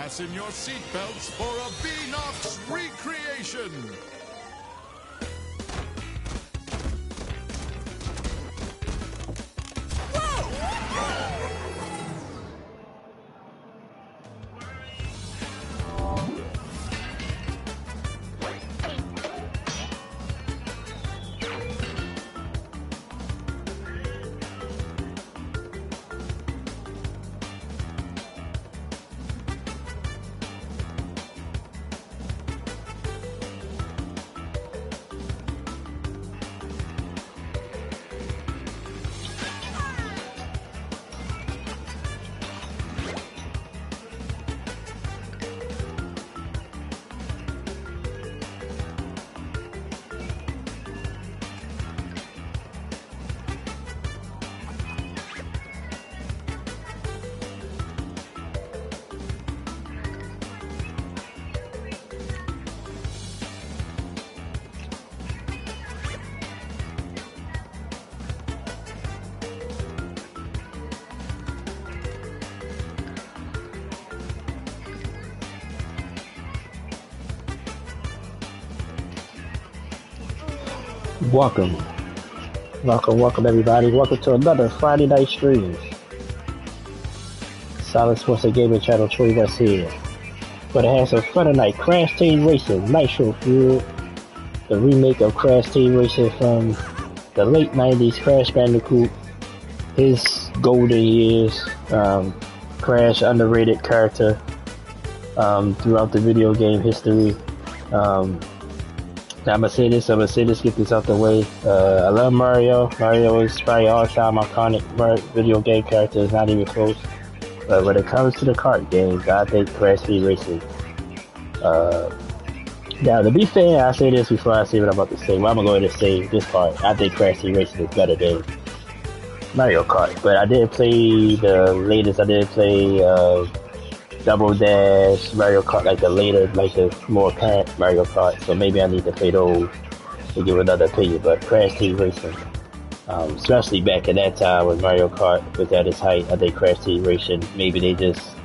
Fasten your seatbelts for a Beanox recreation. Welcome everybody. Welcome to another Friday night stream. Solid Sports and Gaming Channel, Troy West here. Gonna have some fun tonight. Crash Team Racing, Nitro-Fueled, the remake of Crash Team Racing from the late 90s, Crash Bandicoot, his golden years. Crash, underrated character throughout the video game history. I'm gonna say this, get this out the way. I love Mario. Mario is probably all-time iconic video game character, is not even close. But when it comes to the kart games, I think Crash Team Racing. Now, to be fair, I say this before I say what I'm about to say. Well, I'm gonna go ahead and say this part. I think Crash Team Racing is better than Mario Kart. But I didn't play the latest. I didn't play Double Dash, Mario Kart, like the later, like the more current Mario Kart, so maybe I need to play those to give another opinion. But Crash Team Racing, especially back at that time when Mario Kart was at its height, I think Crash Team Racing, maybe they just,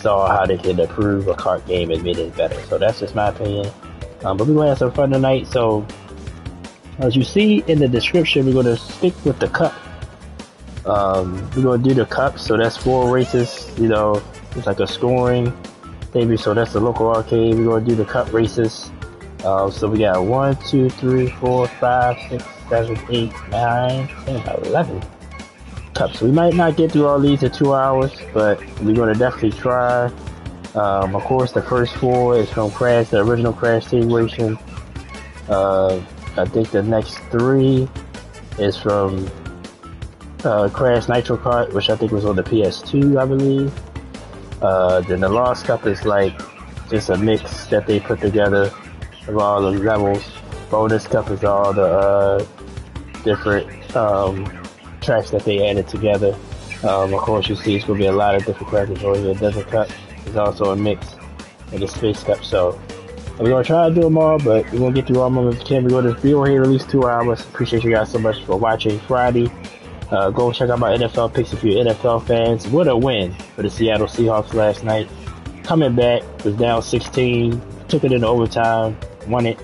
saw how they could improve a kart game and made it better. So that's just my opinion. But we're going to have some fun tonight. So as you see in the description, we're going to stick with the cup. We're gonna do the cup, so that's 4 races, it's like a scoring maybe, so that's the local arcade. We're gonna do the cup races. So we got 1, 2, 3, 4, 5, 6, 7, 8, 9, 10, 11 cups. We might not get through all these in 2 hours, but we're gonna definitely try. Of course, the first 4 is from Crash, the original Crash Team Racing. I think the next 3 is from Crash Nitro Kart, which I think was on the PS2, I believe. Then the Lost Cup is like just a mix that they put together of all the levels. Bonus Cup is all the different tracks that they added together. Of course, you see it's going to be a lot of different characters over here. Desert Cup is also a mix of the Space Cup. So we're going to try to do them all, but we're going to get through all of them if we can. We're going to be on here at least 2 hours. Appreciate you guys so much for watching Friday. Go check out my NFL picks if you're NFL fans. What a win for the Seattle Seahawks last night. Coming back, was down 16, took it into overtime, won it.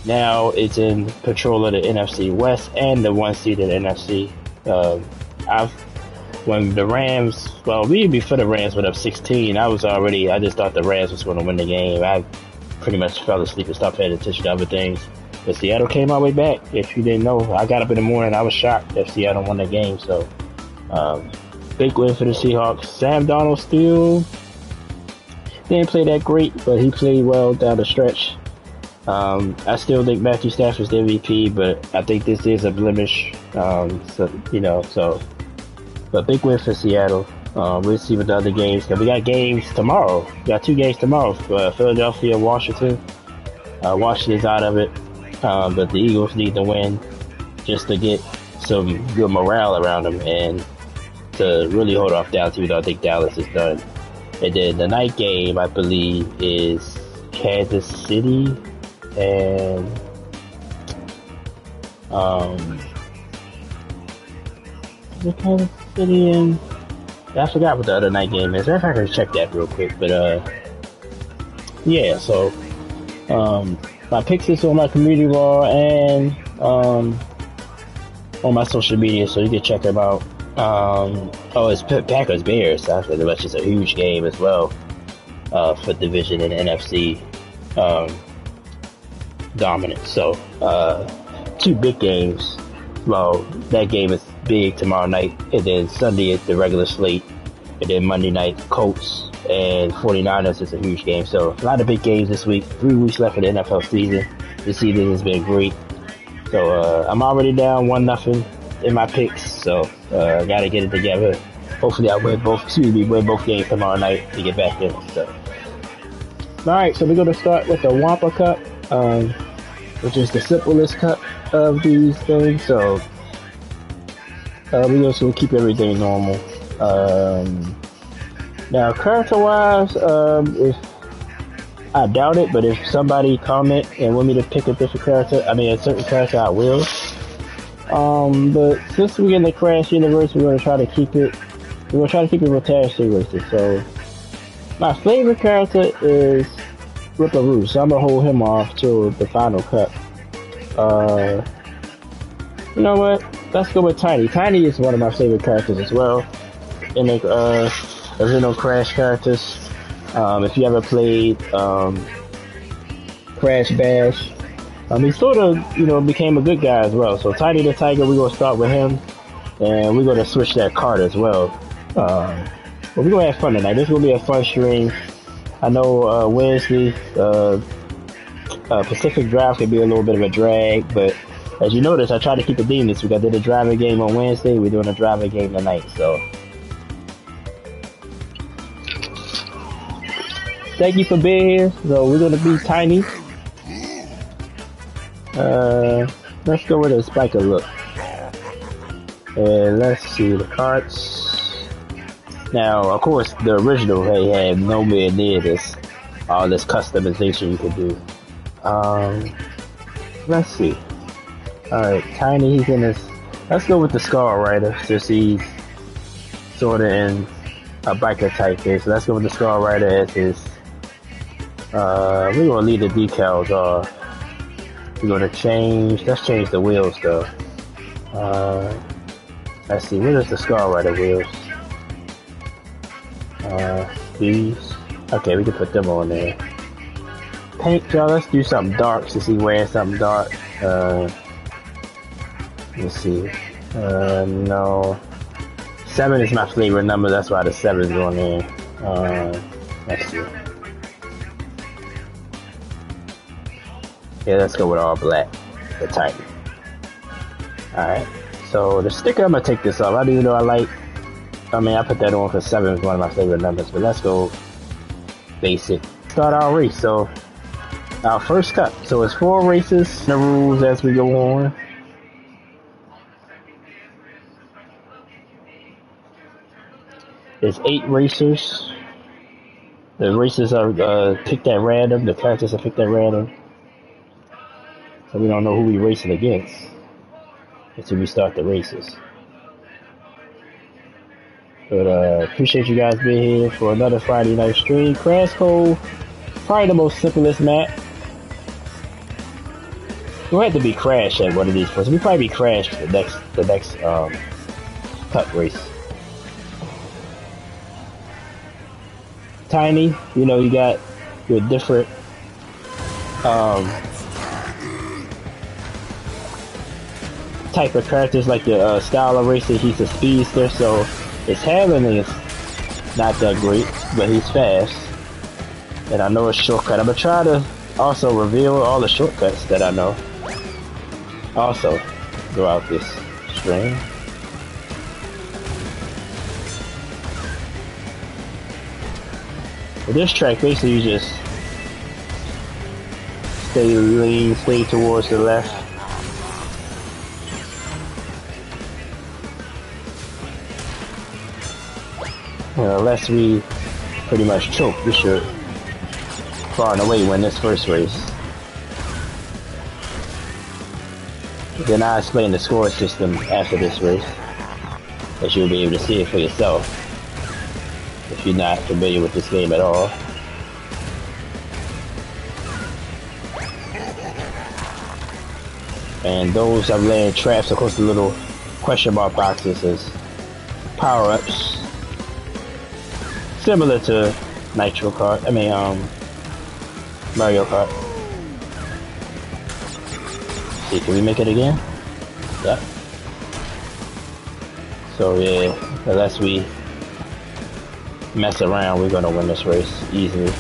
Now it's in control of the NFC West and the 1 seed in the NFC. When the Rams, before the Rams went up 16, I just thought the Rams was going to win the game. I pretty much fell asleep and stopped paying attention to other things. But Seattle came all the way back. If you didn't know, I got up in the morning. I was shocked that Seattle won the game. So, big win for the Seahawks. Sam Darnold still didn't play that great, but he played well down the stretch. I still think Matthew Stafford's the MVP, but I think this is a blemish. But big win for Seattle. We'll see what the other games. Cause we got games tomorrow. We got 2 games tomorrow. Philadelphia, Washington. Washington's out of it. But the Eagles need to win just to get some good morale around them and to really hold off Dallas, even though I think Dallas is done. And then the night game, I believe, is Kansas City and is it Kansas City and I forgot what the other night game is. If I can check that real quick, but yeah. So my picks is on my community wall and on my social media, so you can check them out. Oh, it's Packers Bears. That's pretty much just a huge game as well for division and NFC dominance. So two big games. Well, that game is big tomorrow night, and then Sunday is the regular slate, and then Monday night Colts and 49ers is a huge game. So a lot of big games this week. 3 weeks left in the NFL season. This season has been great. So I'm already down 1-0 in my picks. So I gotta get it together. Hopefully I win both games tomorrow night to get back in. So alright, so we're gonna start with the Wampa Cup, which is the simplest cup of these things. So we also keep everything normal. Now character wise, if I doubt it, but if somebody comment and want me to pick a different character, I mean a certain character, I will. But since we're in the Crash universe, we're gonna try to keep it with Tash races. So my favorite character is Ripperoo, so I'm gonna hold him off till the final cut. You know what? Let's go with Tiny. Tiny is one of my favorite characters as well in the original Crash characters. If you ever played Crash Bash, he sort of, became a good guy as well. So Tiny the Tiger, we're gonna start with him, and we're gonna switch that card as well. But we're gonna have fun tonight. This is gonna be a fun stream. I know Wednesday, Pacific Drive can be a little bit of a drag, but as you notice, I try to keep it theme this week. I did a driver game on Wednesday. We're doing a driver game tonight. So thank you for being here. So we're gonna be Tiny. Let's go with a spiker look. And let's see the cards. Now, of course, the original they had nowhere near this, all this customization you could do. Let's see. Alright, Tiny, he's in this. Let's go with the Skull Rider, since he's sort of in a biker type here. So let's go with the Skull Rider as his. We're gonna leave the decals off. We're gonna let's change the wheels though. Let's see, what is the Skull Rider wheels? These. Okay, we can put them on there. Paint, y'all, let's do something dark since he's wearing something dark. Let's see. No. 7 is my favorite number, that's why the 7 is on there. Let's see. Yeah, let's go with all black. The Titan. Alright. So the sticker, I'm gonna take this off. I don't even know I put that on because 7 is one of my favorite numbers, but let's go basic. Start our race. So our first cup. So it's 4 races. The rules as we go on. There's 8 racers. The races are picked at random. The characters are picked at random. So we don't know who we're racing against until we start the races. But appreciate you guys being here for another Friday night stream. Crash Code, probably the most simplest map. We'll have to be Crash at one of these first. We'll probably be Crash for the next cup race. Tiny, you got your different type of characters, like the style of racer. He's a speedster, so his handling is not that great, but he's fast. And I know a shortcut. I'm gonna try to also reveal all the shortcuts that I know also throughout this stream. With this track, basically you just stay towards the left. Unless we pretty much choke, we should far and away win this first race. Then I'll explain the score system after this race, but you'll be able to see it for yourself. you're not familiar with this game at all. And those I've laying traps, of course, the little question mark boxes is power-ups. Similar to Mario Kart. See, can we make it again? Yep. So yeah, unless we mess around, we're gonna win this race easily.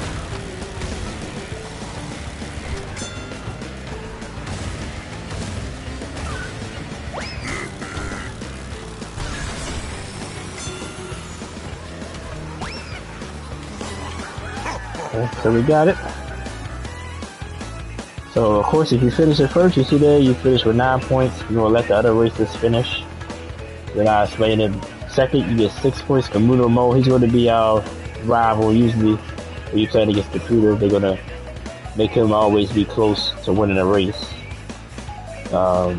Okay, so we got it. So of course, if you finish it first, you see there, you finish with 9 points. You're gonna let the other racers finish. Then I explained it. Second, you get 6 points. Kamuto Mo, he's going to be our rival. Usually, when you play against the computer, they're going to make him always be close to winning a race. So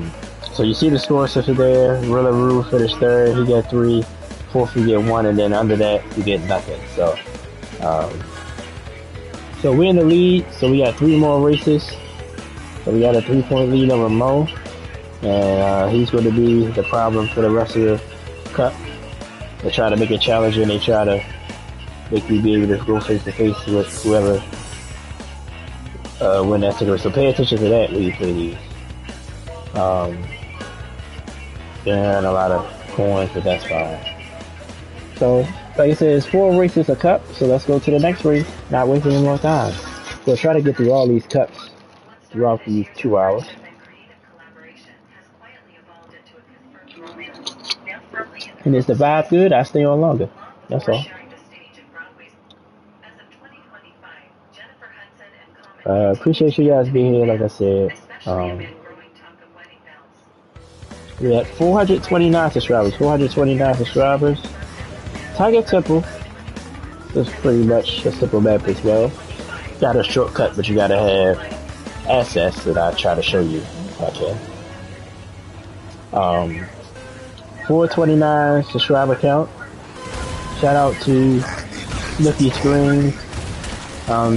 you see the score system there. Rillaroo finished third. He got 3. Fourth, you get 1, and then under that, you get nothing. So we're in the lead. So we got 3 more races. So we got a 3-point lead over Mo. And he's going to be the problem for the rest of the cup. They try to make it challenging. They try to make me be able to go face to face with whoever win that situation. So pay attention to that when you play these. They're a lot of coins, but that's fine. So, like I said, it's 4 races a cup. So let's go to the next race. Not wasting any more time. So try to get through all these cups throughout these 2 hours. And is the vibe good? I stay on longer. That's all. Appreciate you guys being here, like I said. We had 429 subscribers. 429 subscribers. Tiger Temple is pretty much a simple map as well. Got a shortcut, but you gotta have access that I try to show you if I can. 429 subscriber count. Shout out to Nookie Screens.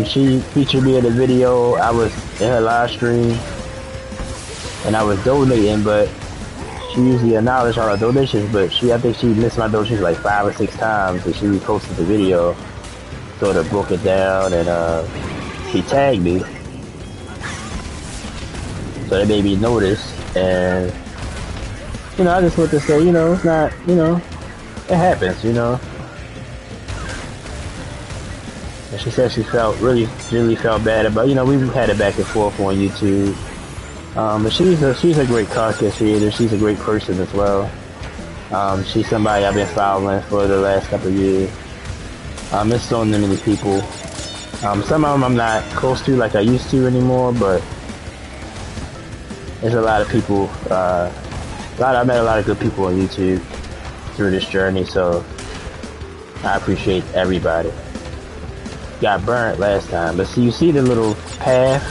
She featured me in a video. I was in her live stream and I was donating, but she usually acknowledged all her donations, but I think she missed my donations like 5 or 6 times, and she reposted the video, sort of broke it down, and she tagged me. So that made me notice, and I just want to say, it's not, it happens, And she said she really felt bad about, we've had it back and forth on YouTube. But she's a great content creator. She's a great person as well. She's somebody I've been following for the last couple of years. There's so many people. Some of them I'm not close to like I used to anymore, but there's a lot of people, I met a lot of good people on YouTube through this journey, so I appreciate everybody. Got burnt last time, but you see the little path?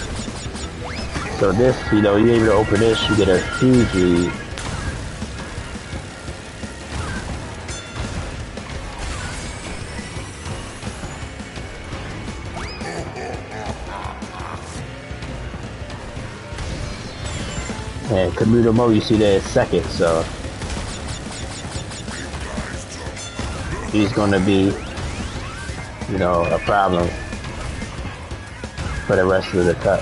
So this, you're able to open this, you get a huge lead. And Kamuto Mo, you see that is second, so he's gonna be, a problem for the rest of the cup.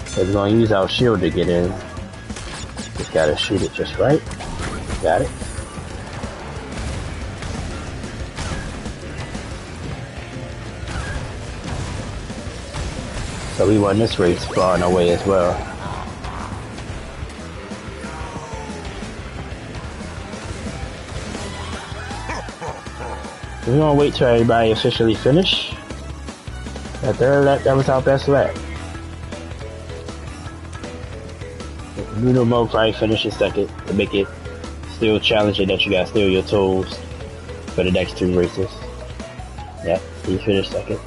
So we're gonna use our shield to get in. Just gotta shoot it just right. Got it. So we won this race far and away as well. We're gonna wait till everybody officially finish. That third lap, that was our best lap. Bruno Mo probably finishes second to make it still challenging that you got still your toes for the next 2 races. Yep, he finished second.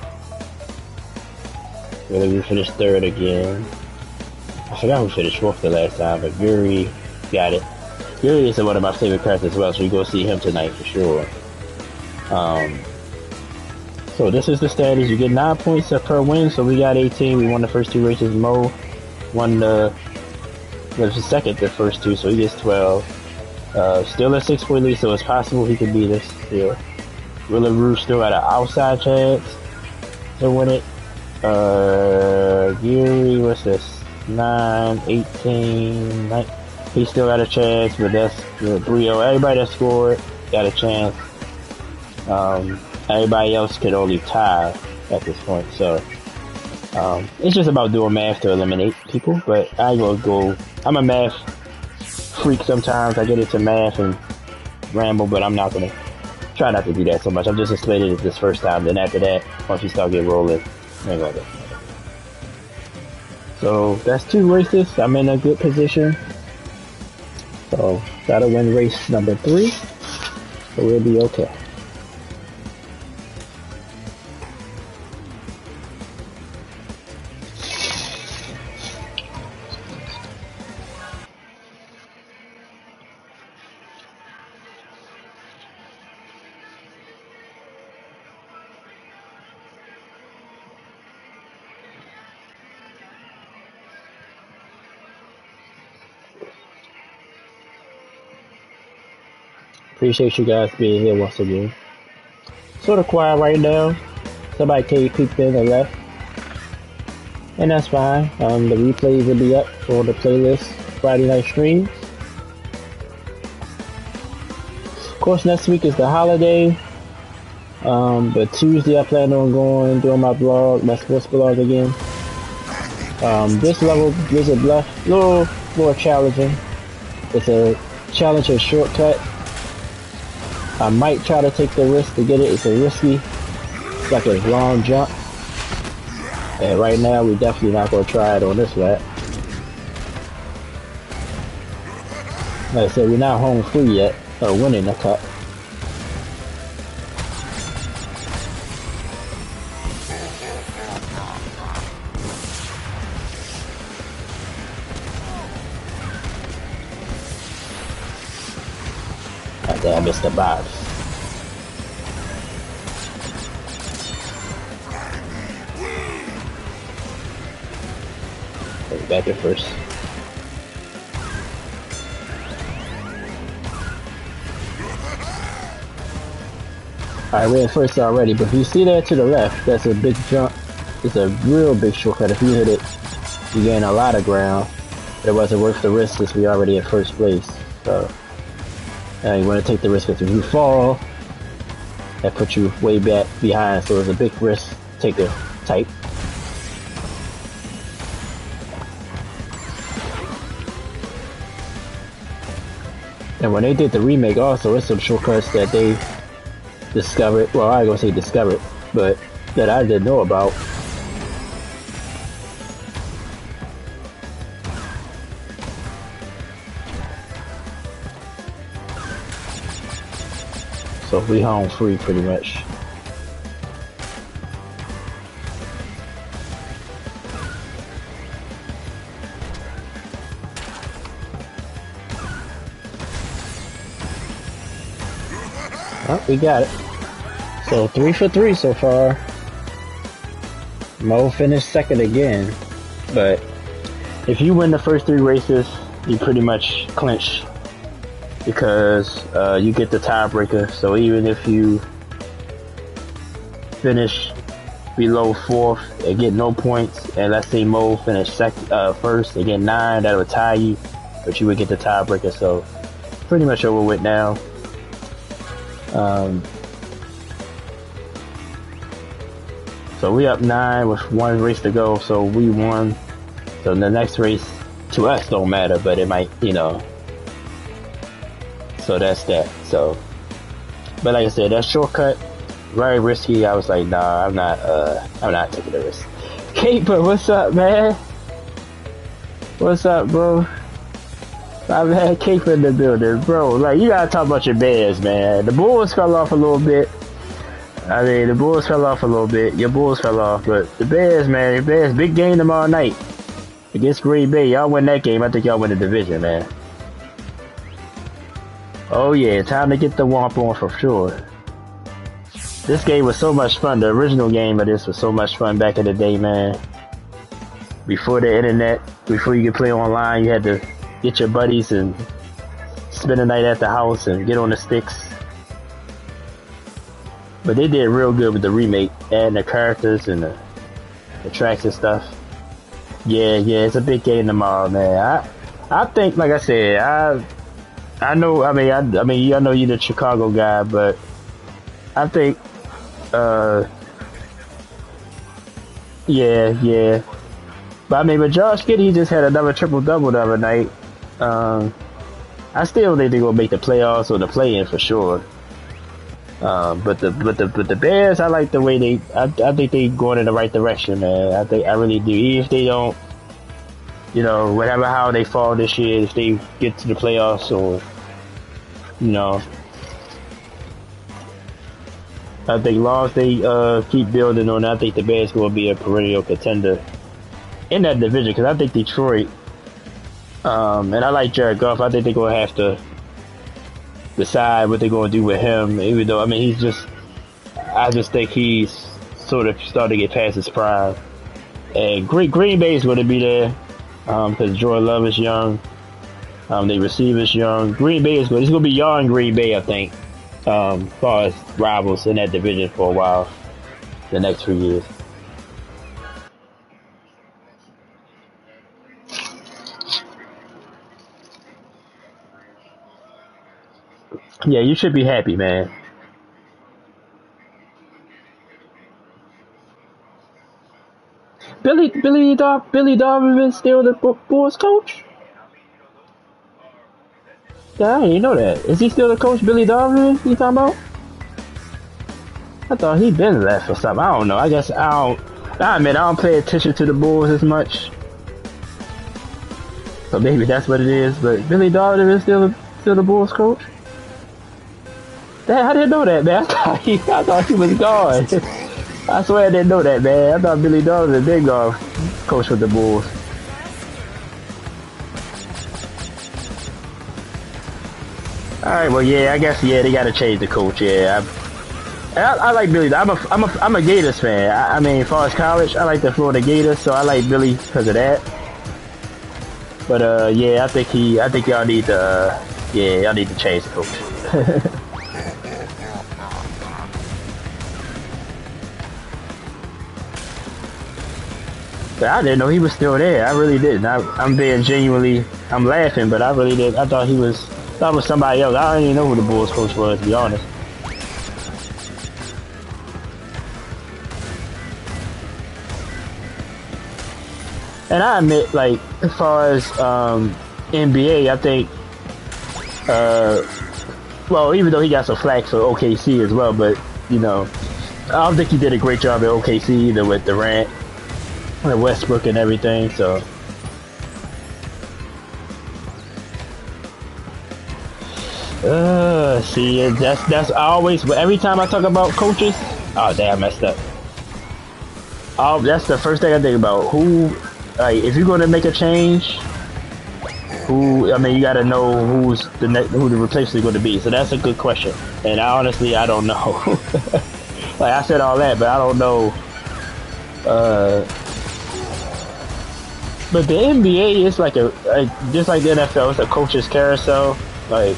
We finished third again. I forgot who finished fourth the last time, but Yuri got it. Gary is one of my favorite characters as well, so you go see him tonight for sure. So this is the status. You get 9 points per win, so we got 18. We won the first 2 races. Mo won the second, the first 2, so he gets 12. Still a 6-point lead, so it's possible he could beat us still. Willa Roo still got an outside chance to win it. Gary, what's this? 9, 18, 9. He still got a chance, but that's 3-0. Everybody that scored got a chance. Everybody else could only tie at this point, so it's just about doing math to eliminate people. But I ain't gonna go. I'm a math freak sometimes. I get into math and ramble, but I'm not gonna try not to do that so much. I'm just explaining it this first time. Then after that, once you start getting rolling, so that's 2 races. I'm in a good position. So gotta win race number 3, so we'll be okay. Appreciate you guys being here once again. Sort of quiet right now. Somebody peeked in and left. And that's fine. The replays will be up for the playlist Friday night streams. Of course, next week is the holiday. But Tuesday I plan on doing my blog, my sports blog again. This level is a little more challenging. It's a challenge and shortcut. I might try to take the risk to get it. It's a risky. It's like a long jump. And right now, we're definitely not going to try it on this lap. Like I said, we're not home free yet, or winning the cup. I missed the box. Back at first. Alright, we're at first already, but if you see that to the left, that's a big jump. It's a real big shortcut. If you hit it, you gain a lot of ground. But it wasn't worth the risk since we already in first place. So you want to take the risk because if you fall, that puts you way back behind. So it's a big risk taker type. And when they did the remake also, it's some shortcuts that they discovered. Well, I ain't gonna say discovered, but that I didn't know about. So we home free pretty much. Oh, we got it. So 3 for 3 so far. Mo finished second again. But if you win the first 3 races, you pretty much clinch. Because you get the tiebreaker. So even if you finish below 4th and get no points, and let's say Mo finished first and get 9, that would tie you. But you would get the tiebreaker. So pretty much over with now. So we up 9 with 1 race to go, so we won. So the next race to us don't matter, but it might, so that's that. So, but like I said, that shortcut, very risky. I was like, nah, I'm not taking the risk. Caper, what's up, man? What's up, bro? I've had Caper in the building, bro. Like, you gotta talk about your Bears, man. The Bulls fell off a little bit. The Bulls fell off a little bit. Your Bulls fell off, but the Bears, man, the Bears, big game tomorrow night against Green Bay. Y'all win that game. I think y'all win the division, man. Oh yeah, time to get the Womp on for sure. This game was so much fun. The original game of this was so much fun back in the day, man. Before the internet, before you could play online, you had to get your buddies and spend the night at the house and get on the sticks. But they did real good with the remake, adding the characters and the tracks and stuff. Yeah, it's a big game tomorrow, man. I think, like I said, I know. I know you're the Chicago guy, but I think, yeah. But I mean, but Josh Giddey just had another triple-double the other night. I still think they're gonna make the playoffs or the play-in for sure. But the Bears, I like the way I think they going in the right direction, man. I really do. Even if they don't, whatever how they fall this year, if they get to the playoffs or, I think long as they keep building on it, I think the Bears going to be a perennial contender in that division, because I think Detroit, and I like Jared Goff. I think they're going to have to decide what they're going to do with him, even though, I just think he's sort of starting to get past his prime. And Green Bay is going to be there, because Jordan Love is young. The receiver's young. Green Bay it's going to be young Green Bay, I think, as far as rivals in that division for a while, the next few years. Yeah, you should be happy, man. Billy Donovan is still the Bulls coach? Yeah, I didn't even know that. Is he still the coach, Billy Donovan? You talking about? I thought he'd been left or something. I don't know. I guess I don't pay attention to the Bulls as much. So maybe that's what it is. But Billy Donovan is still the Bulls coach? Damn, I didn't know that, man. I thought he was gone. I swear I didn't know that, man. I thought Billy Donovan did go coach with the Bulls. Alright, well, yeah, I guess, they gotta change the coach, yeah. I like Billy. I'm a Gators fan. As far as college, I like the Florida Gators, so I like Billy because of that. But, I think y'all need to change the coach. I didn't know he was still there. I really didn't. I'm being genuinely, I'm laughing, but I really did. I thought it was somebody else. I don't even know who the Bulls coach was, to be honest. And I admit, like, as far as NBA, I think, well, even though he got some flack for OKC as well, but, I don't think he did a great job at OKC either with Durant and Westbrook and everything, so. See, that's always, every time I talk about coaches, oh damn, I messed up. That's the first thing I think about. Who, like, if you're gonna make a change, you gotta know who the replacement is gonna be. So that's a good question, and honestly, I don't know. Like I said all that, but I don't know. But the NBA is like just like the NFL, it's a coach's carousel. Like,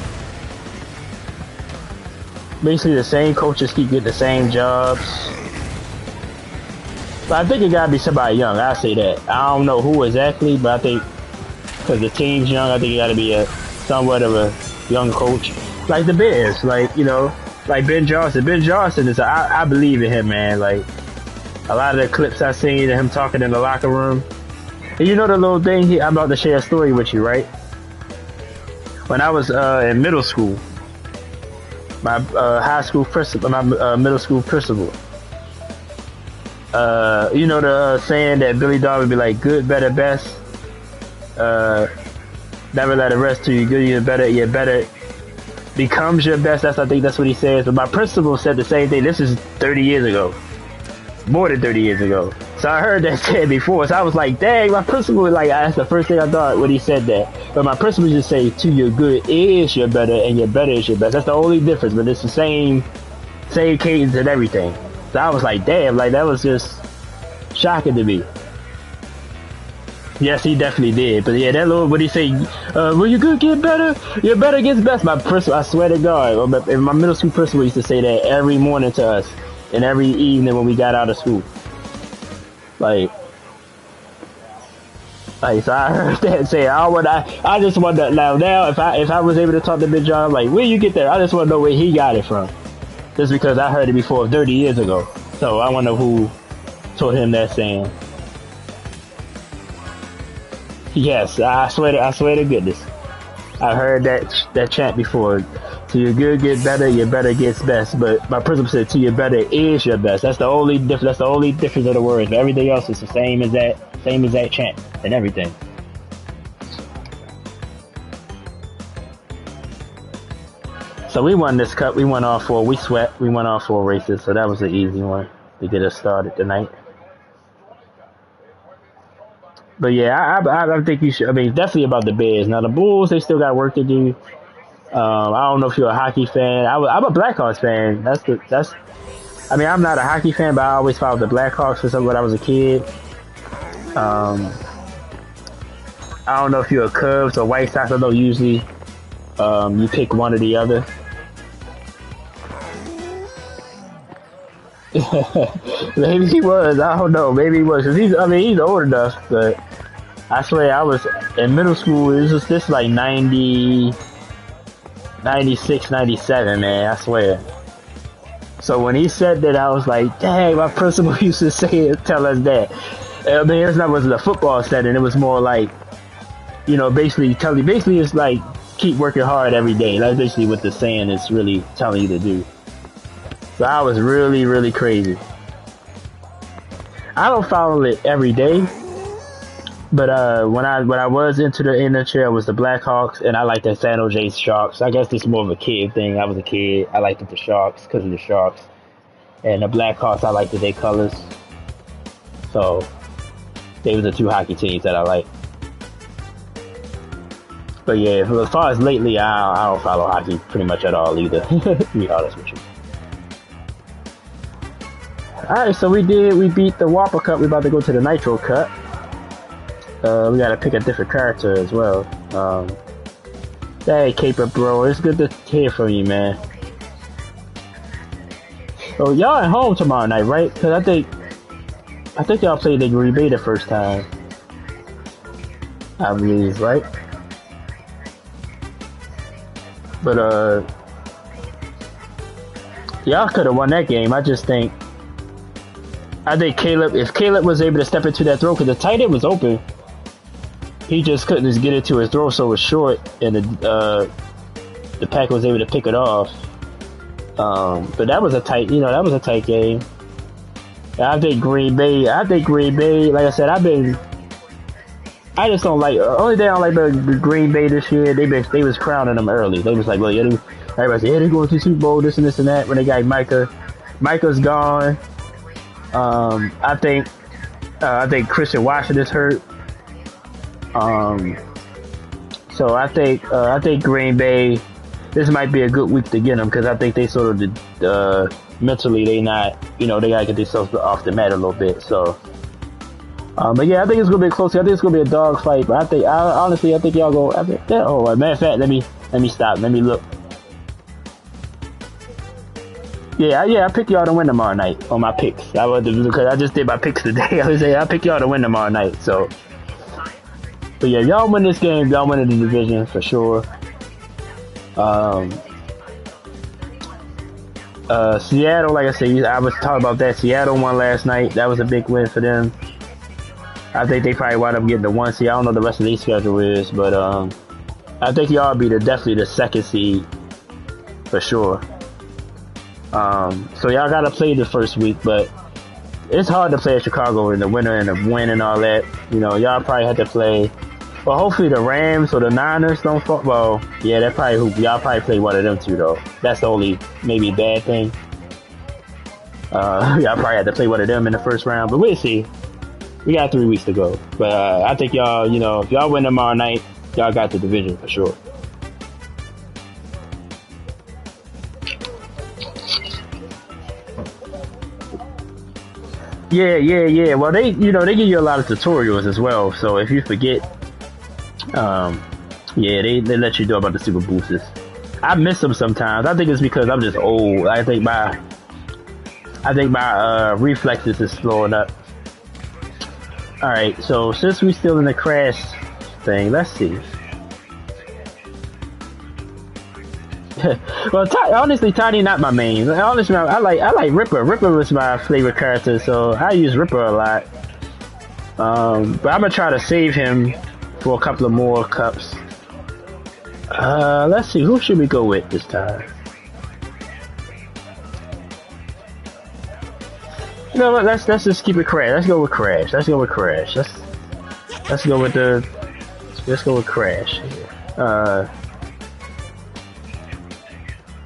basically the same coaches keep getting the same jobs. But I think it gotta be somebody young, I say that. I don't know who exactly, but I think, because the team's young, I think it gotta be somewhat of a young coach. Like the Bears, like Ben Johnson. Ben Johnson is, I believe in him, man. Like, a lot of the clips I've seen of him talking in the locker room. And the little thing, I'm about to share a story with you, right? When I was in middle school, my high school principal, my middle school principal, the saying that Billy Dog would be like, good, better, best, never let it rest till you good, your better becomes your best. I think that's what he says. But my principal said the same thing. This is 30 years ago. More than 30 years ago. So I heard that said before. So I was like, dang, my principal was like, that's the first thing I thought when he said that. But my principal just say, to your good is your better, and your better is your best. That's the only difference, but it's the same cadence and everything. So I was like, damn, like that was just shocking to me. Yes, he definitely did. But yeah, that little, what he say, when you good get better, your better gets best. My principal, I swear to God, my middle school principal used to say that every morning to us and every evening when we got out of school. Like, so I heard that say, I just wonder now if I was able to talk to Big John, like, where you get that? I just want to know where he got it from. Just because I heard it before 30 years ago. So I wonder who told him that saying. Yes, I swear to goodness. I heard that chant before. To your good get better, your better gets best. But my principal said, to your better is your best. That's the only difference of the words. But everything else is the same as that chant and everything. So we won this cup. We won all four. We swept. We won all four races. So that was an easy one to get us started tonight. But yeah, I think you should. I mean, definitely about the Bears. Now the Bulls, they still got work to do. I don't know if you're a hockey fan. I'm a Blackhawks fan. I mean, I'm not a hockey fan, but I always followed the Blackhawks since when I was a kid. I don't know if you're a Cubs or White Sox. I know usually you pick one or the other. Maybe he was. I don't know. Maybe he was. Cause he's old enough. But I swear, I was in middle school. It was this like 90, 96, 97, man. I swear. So when he said that, I was like, dang, my principal used to tell us that. I mean, it wasn't a football setting. It was more like, basically it's like, keep working hard every day. That's basically what the saying is really telling you to do. So I was really, really crazy. I don't follow it every day, but when I was into the NHL, it was the Blackhawks, and I liked the San Jose Sharks. I guess this is more of a kid thing. I was a kid. I liked the Sharks because of the Sharks, and the Blackhawks, I liked their colors. So they were the two hockey teams that I liked. But yeah, as far as lately, I don't follow hockey pretty much at all either. To be honest with you. Alright, so we beat the Whopper Cup. We're about to go to the Nitro Cup. We gotta pick a different character as well. Hey, Caper Bro, it's good to hear from you, man. So y'all at home tomorrow night, right? Cause I think y'all played the Green Bay the first time. I believe, right? But y'all could have won that game. I think if Caleb was able to step into that throw, because the tight end was open, he just couldn't get it to his throw, so it was short, and the Pack was able to pick it off. But that was a tight game. I think Green Bay, like I said, I just don't like, only thing I don't like about Green Bay this year, they was crowning them early. They was like, well, everybody said, yeah, they're going to the Super Bowl, this and this and that, when they got Micah. Micah's gone. I think Christian Washington's hurt. So I think Green Bay, this might be a good week to get them, because I think they sort of mentally they not, they gotta get themselves off the mat a little bit. So, but yeah, I think it's gonna be close. I think it's gonna be a dog fight. But honestly, I think y'all go. Oh, matter of fact, let me stop. Let me look. Yeah, I picked y'all to win tomorrow night on my picks. Because I just did my picks today. I picked y'all to win tomorrow night. So, but yeah, y'all win this game. Y'all win the division for sure. Seattle, like I said, I was talking about that. Seattle won last night. That was a big win for them. I think they probably wind up getting the 1 seed. I don't know what the rest of their schedule is, but I think y'all be definitely the 2nd seed for sure. So y'all gotta play the first week, but it's hard to play at Chicago in the winter and the win and all that. Y'all probably have to play. Well, hopefully the Rams or the Niners don't fall. Well, yeah, y'all probably play one of them two though. That's the only maybe bad thing. Y'all probably have to play one of them in the first round, but we'll see. We got 3 weeks to go. But I think y'all, you know, if y'all win tomorrow night, y'all got the division for sure. Yeah. Well, they, you know, they give you a lot of tutorials as well. So if you forget, yeah, they let you know about the super boosters. I miss them sometimes. I think it's because I'm just old. I think my reflexes is slowing up. All right, so since we still in the crash thing, let's see. Well, honestly, Tiny not my main. Honestly, I like Ripper. Ripper was my favorite character, so I use Ripper a lot. But I'm gonna try to save him for a couple of more cups. Let's see, who should we go with this time? You know what? Let's just keep it Crash. Let's go with Crash. Let's go with Crash. Let's go with Crash.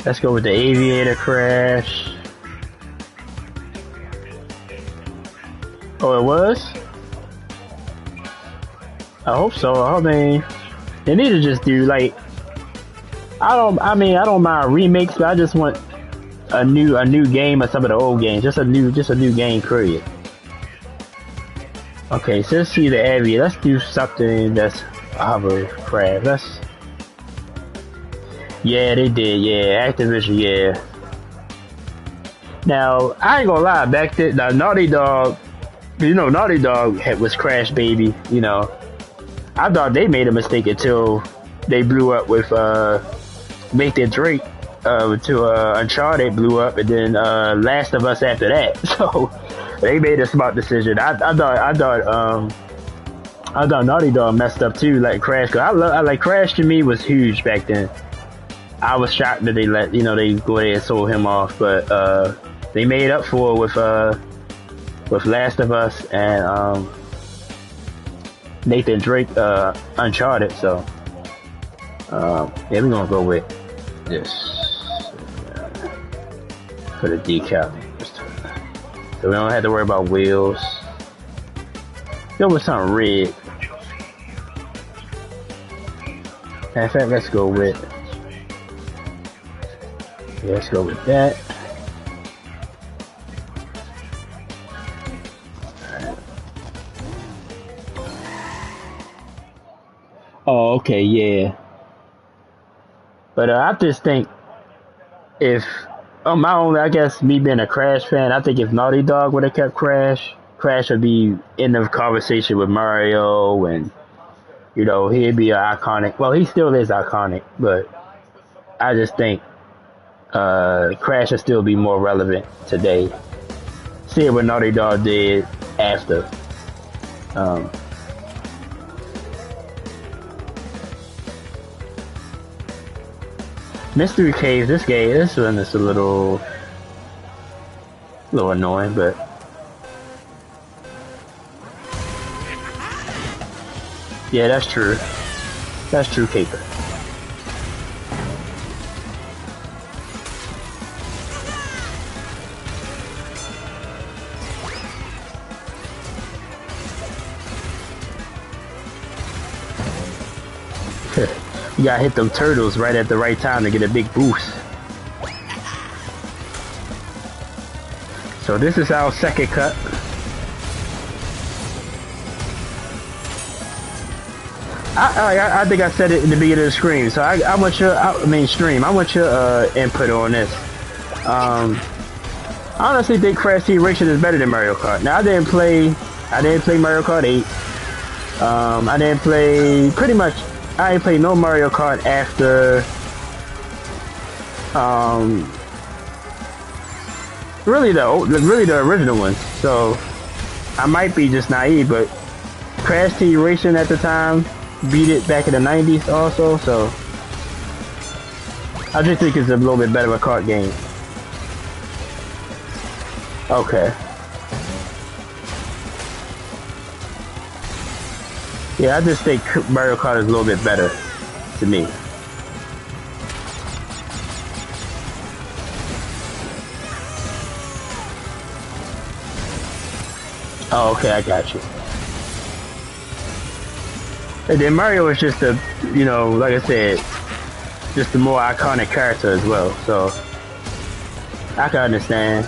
Let's go with the Aviator Crash. Oh, it was? I hope so. I mean, they need to just do like, I don't mind remakes, but I just want a new game of some of the old games. Just a new game, period. Okay, so let's see the area. Let's do something that's hovercraft. Yeah, they did. Yeah, Activision. Yeah. Now I ain't gonna lie. Back then, now Naughty Dog, you know, Naughty Dog was Crash Baby. You know, I thought they made a mistake until they blew up with Nathan Drake. To Uncharted blew up, and then Last of Us after that. So they made a smart decision. I thought Naughty Dog messed up too, like Crash. Cause I like Crash to me was huge back then. I was shocked that they go ahead and sold him off, but they made up for it with Last of Us and Nathan Drake Uncharted. So yeah, we're gonna go with this. Put a decal this time. So we don't have to worry about wheels. Go with something red. In fact, let's go with that. Right. Oh, okay, yeah. But I just think if on my own, I guess me being a Crash fan, I think if Naughty Dog would have kept Crash would be in the conversation with Mario, and you know, he'd be an iconic. Well, he still is iconic, but I just think Crash would still be more relevant today. See what Naughty Dog did after. Mystery Cave, this one is a little annoying, but yeah, that's true. That's true, Caper. You gotta hit them turtles right at the right time to get a big boost. So this is our second cut. I think I said it in the beginning of the stream. So I want your stream. I want your input on this. I honestly think Crash Team Racing is better than Mario Kart. Now I didn't play Mario Kart 8. I didn't play I ain't played no Mario Kart after really the original ones. So I might be just naive, but Crash Team Racing at the time beat it back in the 90s also, so I just think it's a little bit better of a kart game. Okay. Yeah, I just think Mario Kart is a little bit better to me. Oh, okay, I got you. And then Mario is just a, you know, like I said, just the more iconic character as well. So I can understand.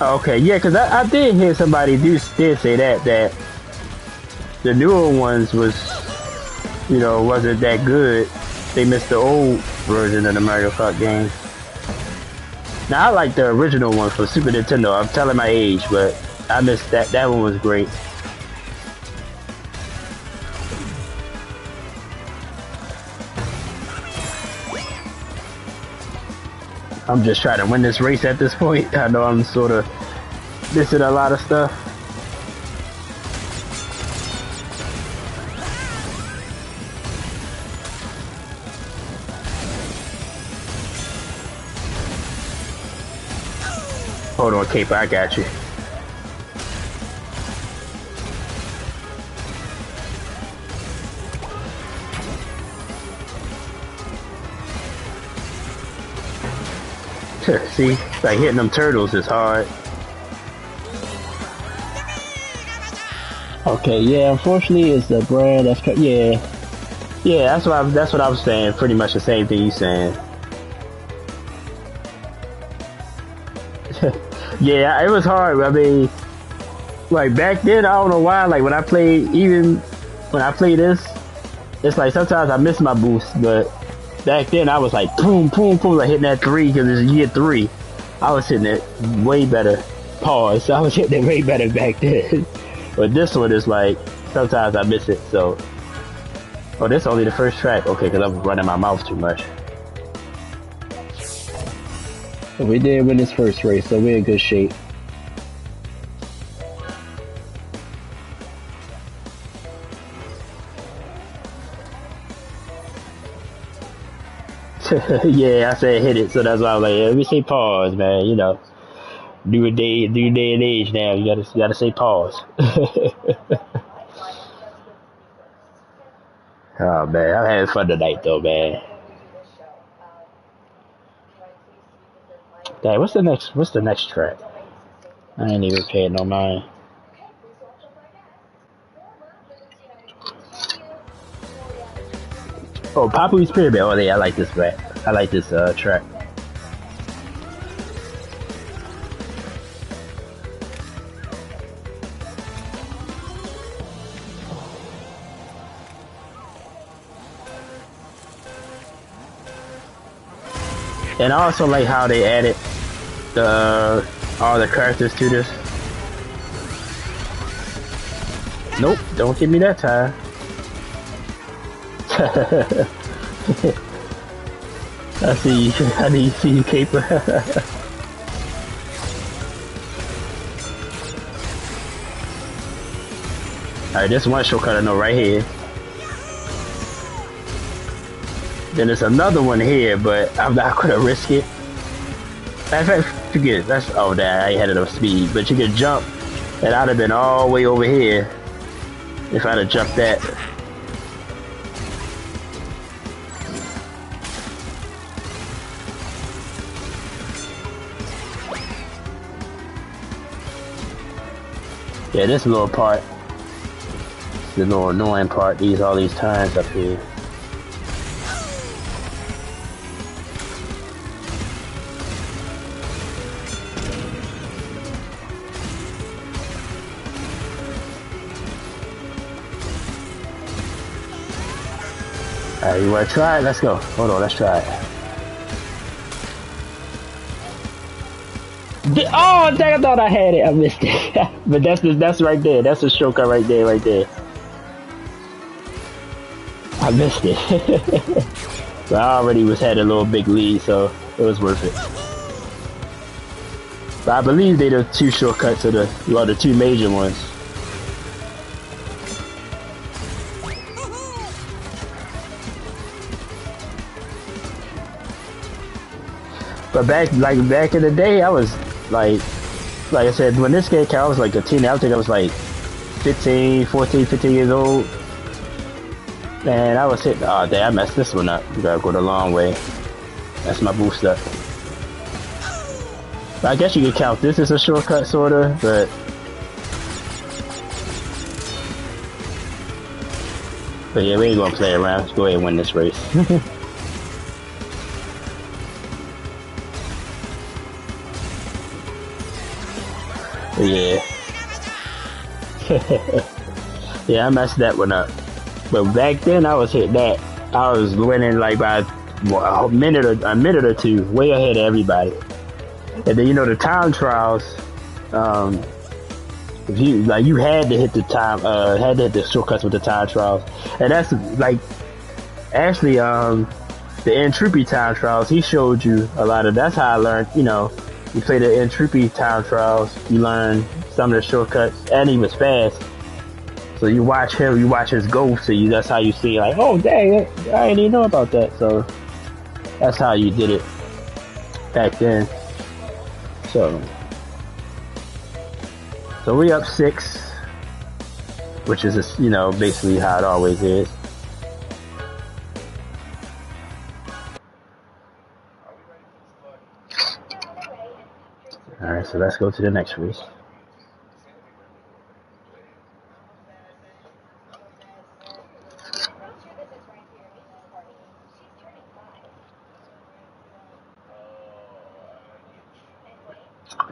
Okay, yeah, because I did hear somebody did say that the newer ones was, you know, wasn't that good. They missed the old version of the Mario Kart game. Now I like the original one for Super Nintendo. I'm telling my age, but I missed that. That one was great. I'm just trying to win this race at this point. I know I'm sort of missing a lot of stuff. Hold on, Cape, I got you. See, like hitting them turtles is hard. Okay, yeah, unfortunately it's the brand that's yeah. Yeah, that's what I was saying, pretty much the same thing you saying. Yeah, it was hard. I mean, like back then, I don't know why, like when I play this, it's like sometimes I miss my boost, but back then I was like boom, boom, boom, like hitting that 3 because it's year 3. I was hitting it way better. Pause. I was hitting it way better back then. But this one is like, sometimes I miss it, so. Oh, this is only the first track. Okay, because I was running my mouth too much. We did win this first race, so we're in good shape. Yeah, I said hit it, so that's why I was like, yeah, let me say pause, man. You know, new day and age now. You gotta say pause. Oh man, I'm having fun tonight though, man. Dang, what's the next track? I ain't even paying no mind. Oh, Papu's Pyramid. Oh yeah, I like this track. I like this track. And I also like how they added all the characters to this. Nope, don't give me that time. I see you. I need to see you, Caper. Alright, this one shortcut I know right here. Then there's another one here, but I'm not gonna risk it. In fact, forget it. That's I had enough speed, but you could jump, and I'd have been all the way over here if I'd have jumped that. Yeah, this little part, the little annoying part. All these times up here. Alright, you wanna try it? Let's go. Hold on, let's try it. Oh, dang, I thought I had it. I missed it. But that's right there. That's a shortcut right there, right there. I missed it. But I already had a little big lead, so it was worth it. But I believe they're the 2 shortcuts of the 2 major ones. But back in the day, I was like I said, when this game came, I was like a teenager. I think I was like 14, 15 years old. And I was hitting, oh damn, I messed this one up. You gotta go the long way. That's my boost up. But I guess you could count this as a shortcut, sorta, but But yeah, we ain't gonna play around. Let's go ahead and win this race. Yeah. Yeah, I messed that one up. But back then, I was hit that. I was winning like by a minute or two, way ahead of everybody. And then the time trials. If you had to hit the time, had to hit the shortcuts with the time trials, and that's like actually the Entropy time trials. He showed you a lot of. That's how I learned. You play the Entropy time trials, you learn some of the shortcuts, and he was fast. So you watch him, you watch his ghost, so that's how you see like, oh dang, I didn't even know about that. So that's how you did it back then. So we up 6, which is just, basically how it always is. All right, so let's go to the next race.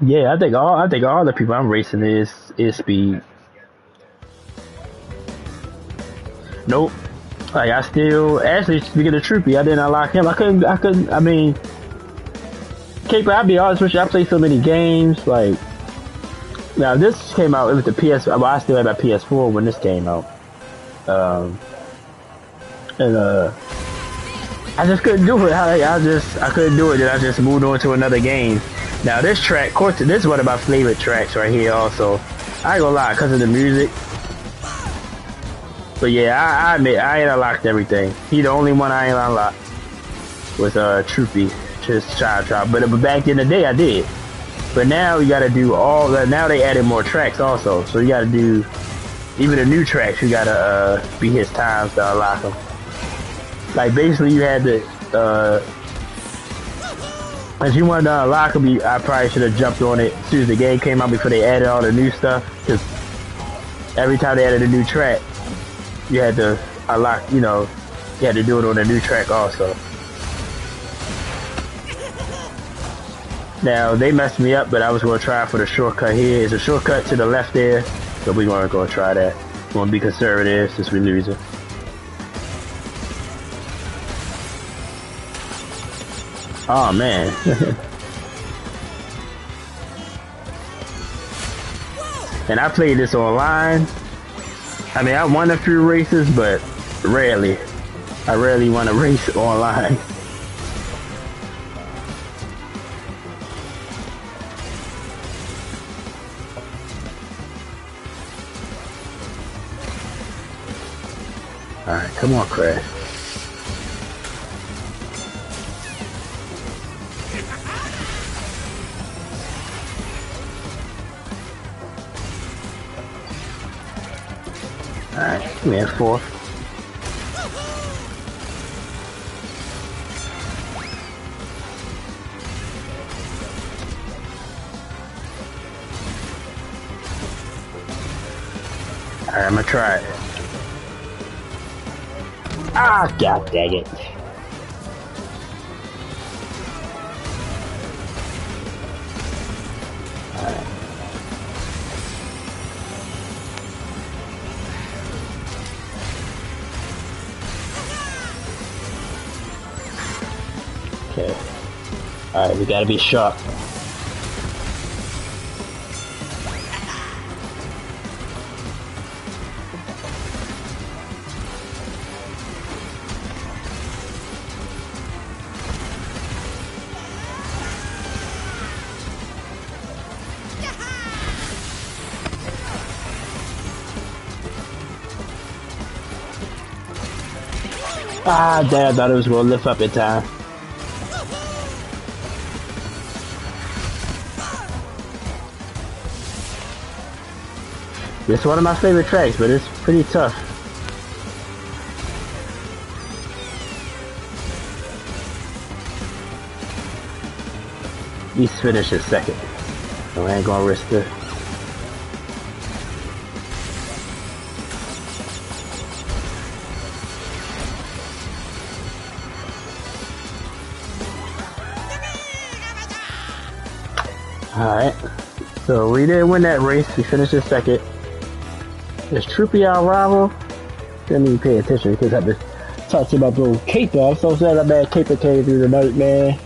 Yeah, I think all the people I'm racing is speed. Nope. Like I still actually speaking of Troopy, I didn't unlock him. I couldn't. I mean, Caper. I'll be honest with you. I played so many games. Like now, this came out. It was the PS. Well, I still had my PS4 when this came out. I just couldn't do it. I couldn't do it. And I just moved on to another game. Now this track, of course, this is one of my favorite tracks right here. Also, I ain't gonna lie, because of the music. But yeah, I admit I ain't unlocked everything. He the only one I ain't unlocked was Troopy, just Child Trial. But back in the day, I did. But now you got to do all that. Now they added more tracks also, so you got to do even the new tracks. You got to beat his times to unlock them. Like basically, you had to. If you wanted to unlock them, I probably should have jumped on it as soon as the game came out before they added all the new stuff. Because every time they added a new track, you had to unlock, you had to do it on a new track also. Now, they messed me up, but I was going to try for the shortcut here. It's a shortcut to the left there, so we're going to go try that. We're going to be conservative since we're losing. Oh man. And I played this online. I mean, I won a few races, but rarely. I rarely won a race online. Alright, come on, Crash. Alright, we have 4. Alright, I'm gonna try it. Ah, god dang it. Alright. Okay. Alright, we gotta be sharp. Ah, damn, I thought it was gonna lift up in time. It's one of my favorite tracks, but it's pretty tough. At least finish it second. So I ain't gonna risk it. Alright. So we didn't win that race. We finished in second. Is Troopy our rival? Didn't even pay attention because I've been talking about the caper. I'm so sad that bad caper came through the night, man.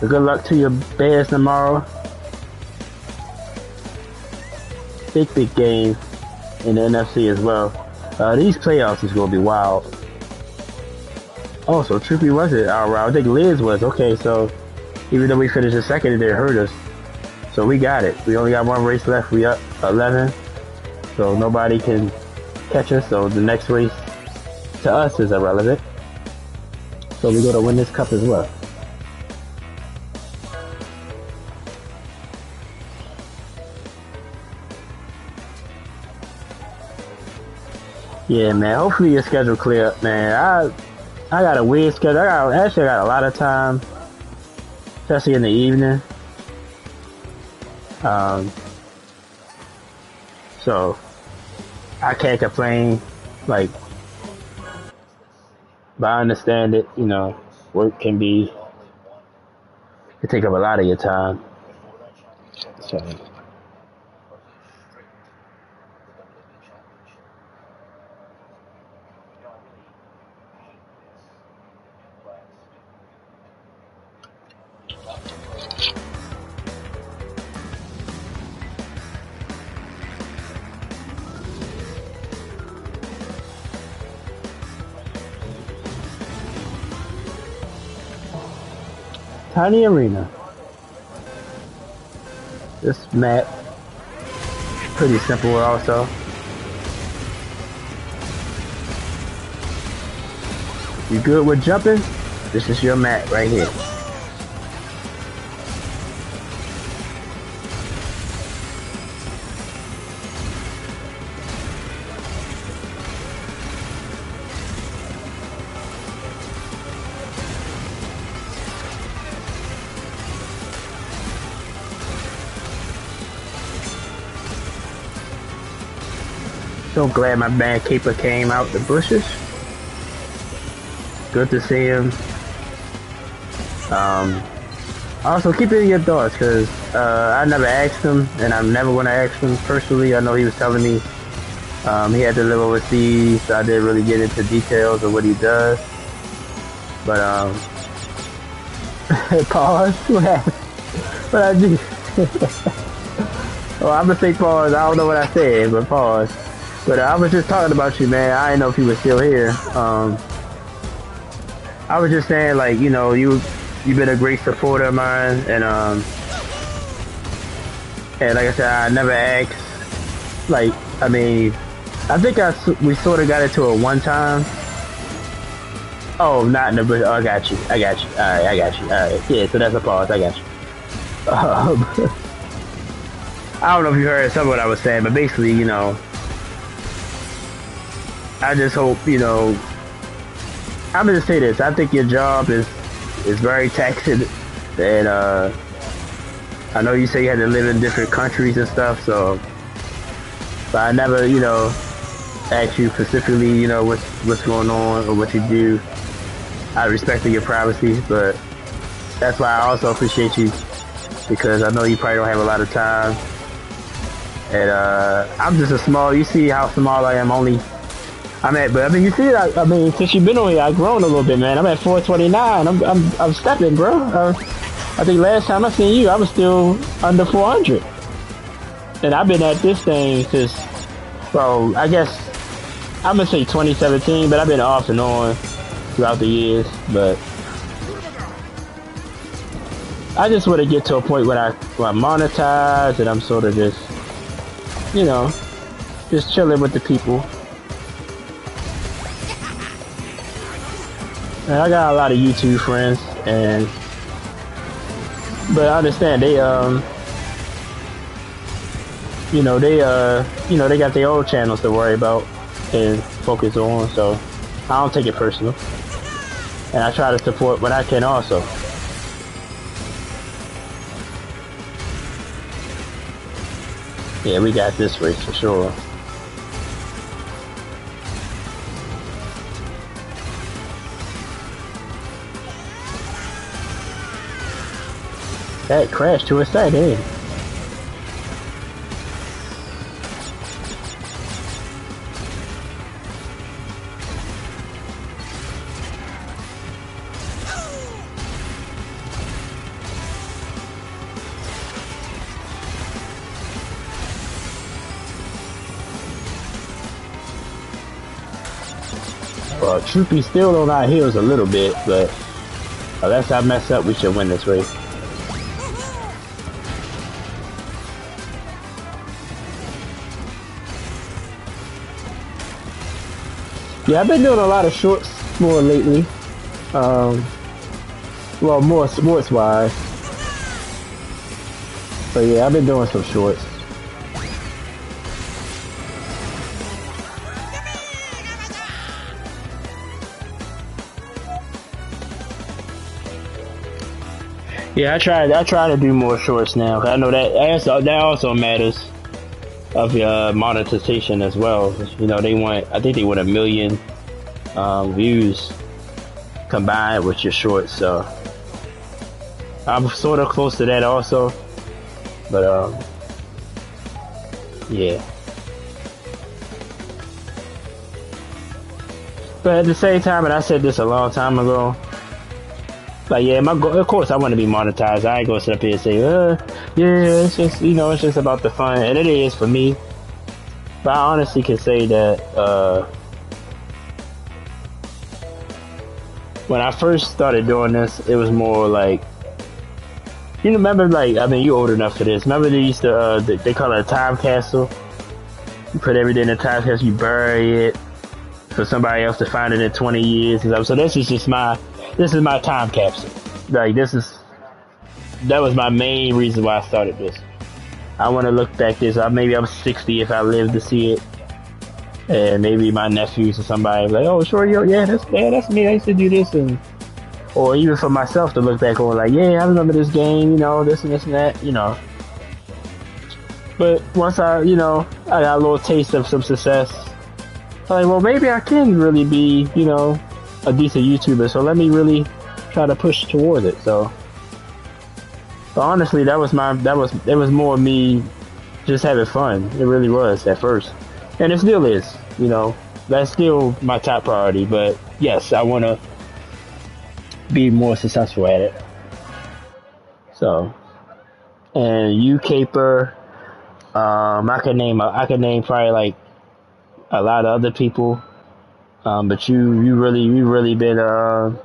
So good luck to your Bears tomorrow. Big game in the NFC as well. These playoffs is gonna be wild. Oh, so Troopy wasn't our rival. I think Liz was. Okay, so even though we finished in second, it didn't hurt us. So we got it. We only got one race left. We up 11. So nobody can catch us. So the next race to us is irrelevant. So we go to win this cup as well. Yeah, man. Hopefully your schedule clear up, man. I got a weird schedule. I got a lot of time, especially in the evening. So I can't complain, like, but I understand it, you know, work can take up a lot of your time. So Tiny Arena. This map pretty simple also. You good with jumping? This is your map right here. So glad my bad keeper came out the bushes. Good to see him. Also keep it in your thoughts, because I never asked him, and I'm never going to ask him personally. I know he was telling me he had to live overseas, so I didn't really get into details of what he does. But pause. What happened? What I do? Oh, I'm gonna say pause. I don't know what I said, but pause. But I was just talking about you, man. I didn't know if you were still here. I was just saying, like, you know, you've been a great supporter of mine, and like I said, I never asked. Like, I mean, I think we sort of got into it one time. Oh, not in the bush. Oh, I got you. Alright, I got you. Alright, yeah. So that's a pause. I got you. I don't know if you heard some of what I was saying, but basically, you know, I just hope, you know, I'm gonna say this. I think your job is very taxing, and I know you say you had to live in different countries and stuff, so, but I never, you know, asked you specifically, you know, what's going on or what you do. I respected your privacy, but that's why I also appreciate you, because I know you probably don't have a lot of time, and I'm just you see how small I am. But I mean, you see, I mean, since you've been on here, I've grown a little bit, man. I'm at 429. I'm stepping, bro. I think last time I seen you, I was still under 400, and I've been at this thing since, well, I guess I'm gonna say 2017, but I've been off and on throughout the years. But I just want to get to a point where I monetize, and I'm sort of just, you know, just chilling with the people. And I got a lot of YouTube friends, but I understand they they got their own channels to worry about and focus on, so I don't take it personal, and I try to support what I can also. Yeah, we got this race for sure. That crashed to a side, eh? Well, Troopy still on our heels a little bit, but unless I mess up, we should win this race. Yeah, I've been doing a lot of shorts more lately. Well, more sports-wise. So yeah, I've been doing some shorts. Yeah, I try to do more shorts now. I know that also matters of monetization as well. You know, I think they want 1 million views combined with your shorts. So I'm sort of close to that also, but yeah. But at the same time, and I said this a long time ago. Like, yeah, my goal, of course I want to be monetized. I ain't gonna sit up here and say, yeah, it's just, you know, it's just about the fun. And it is for me. But I honestly can say that, when I first started doing this, it was more like, you remember, like, I mean, you old enough for this. Remember they used to, they call it a time capsule? You put everything in a time capsule, you bury it for somebody else to find it in 20 years. So this is my time capsule. Like, that was my main reason why I started this. I want to look back this. Maybe I'm 60 if I live to see it, and maybe my nephews or somebody like, oh, sure, yeah, that's me. I used to do this, or even for myself to look back on, like, yeah, I remember this game, you know, this and this and that, you know. But once I got a little taste of some success, I'm like, well, maybe I can really be, you know, a decent YouTuber, so let me really try to push towards it. So honestly, it was more me just having fun. It really was at first, and it still is. You know, that's still my top priority. But yes, I want to be more successful at it. So, and you caper, I could name probably like a lot of other people. But you really been a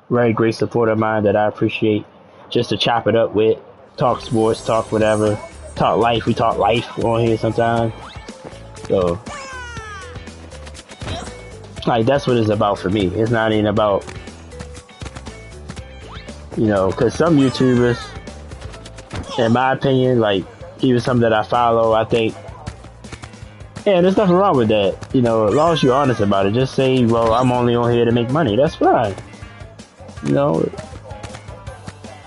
very great supporter of mine that I appreciate. Just to chop it up with, talk sports, talk whatever, talk life. We talk life on here sometimes. So, like, that's what it's about for me. It's not even about, you know, because some YouTubers, in my opinion, like, even some that I follow, I think, yeah, there's nothing wrong with that. You know, as long as you're honest about it. Just say, well, I'm only on here to make money. That's fine. You know.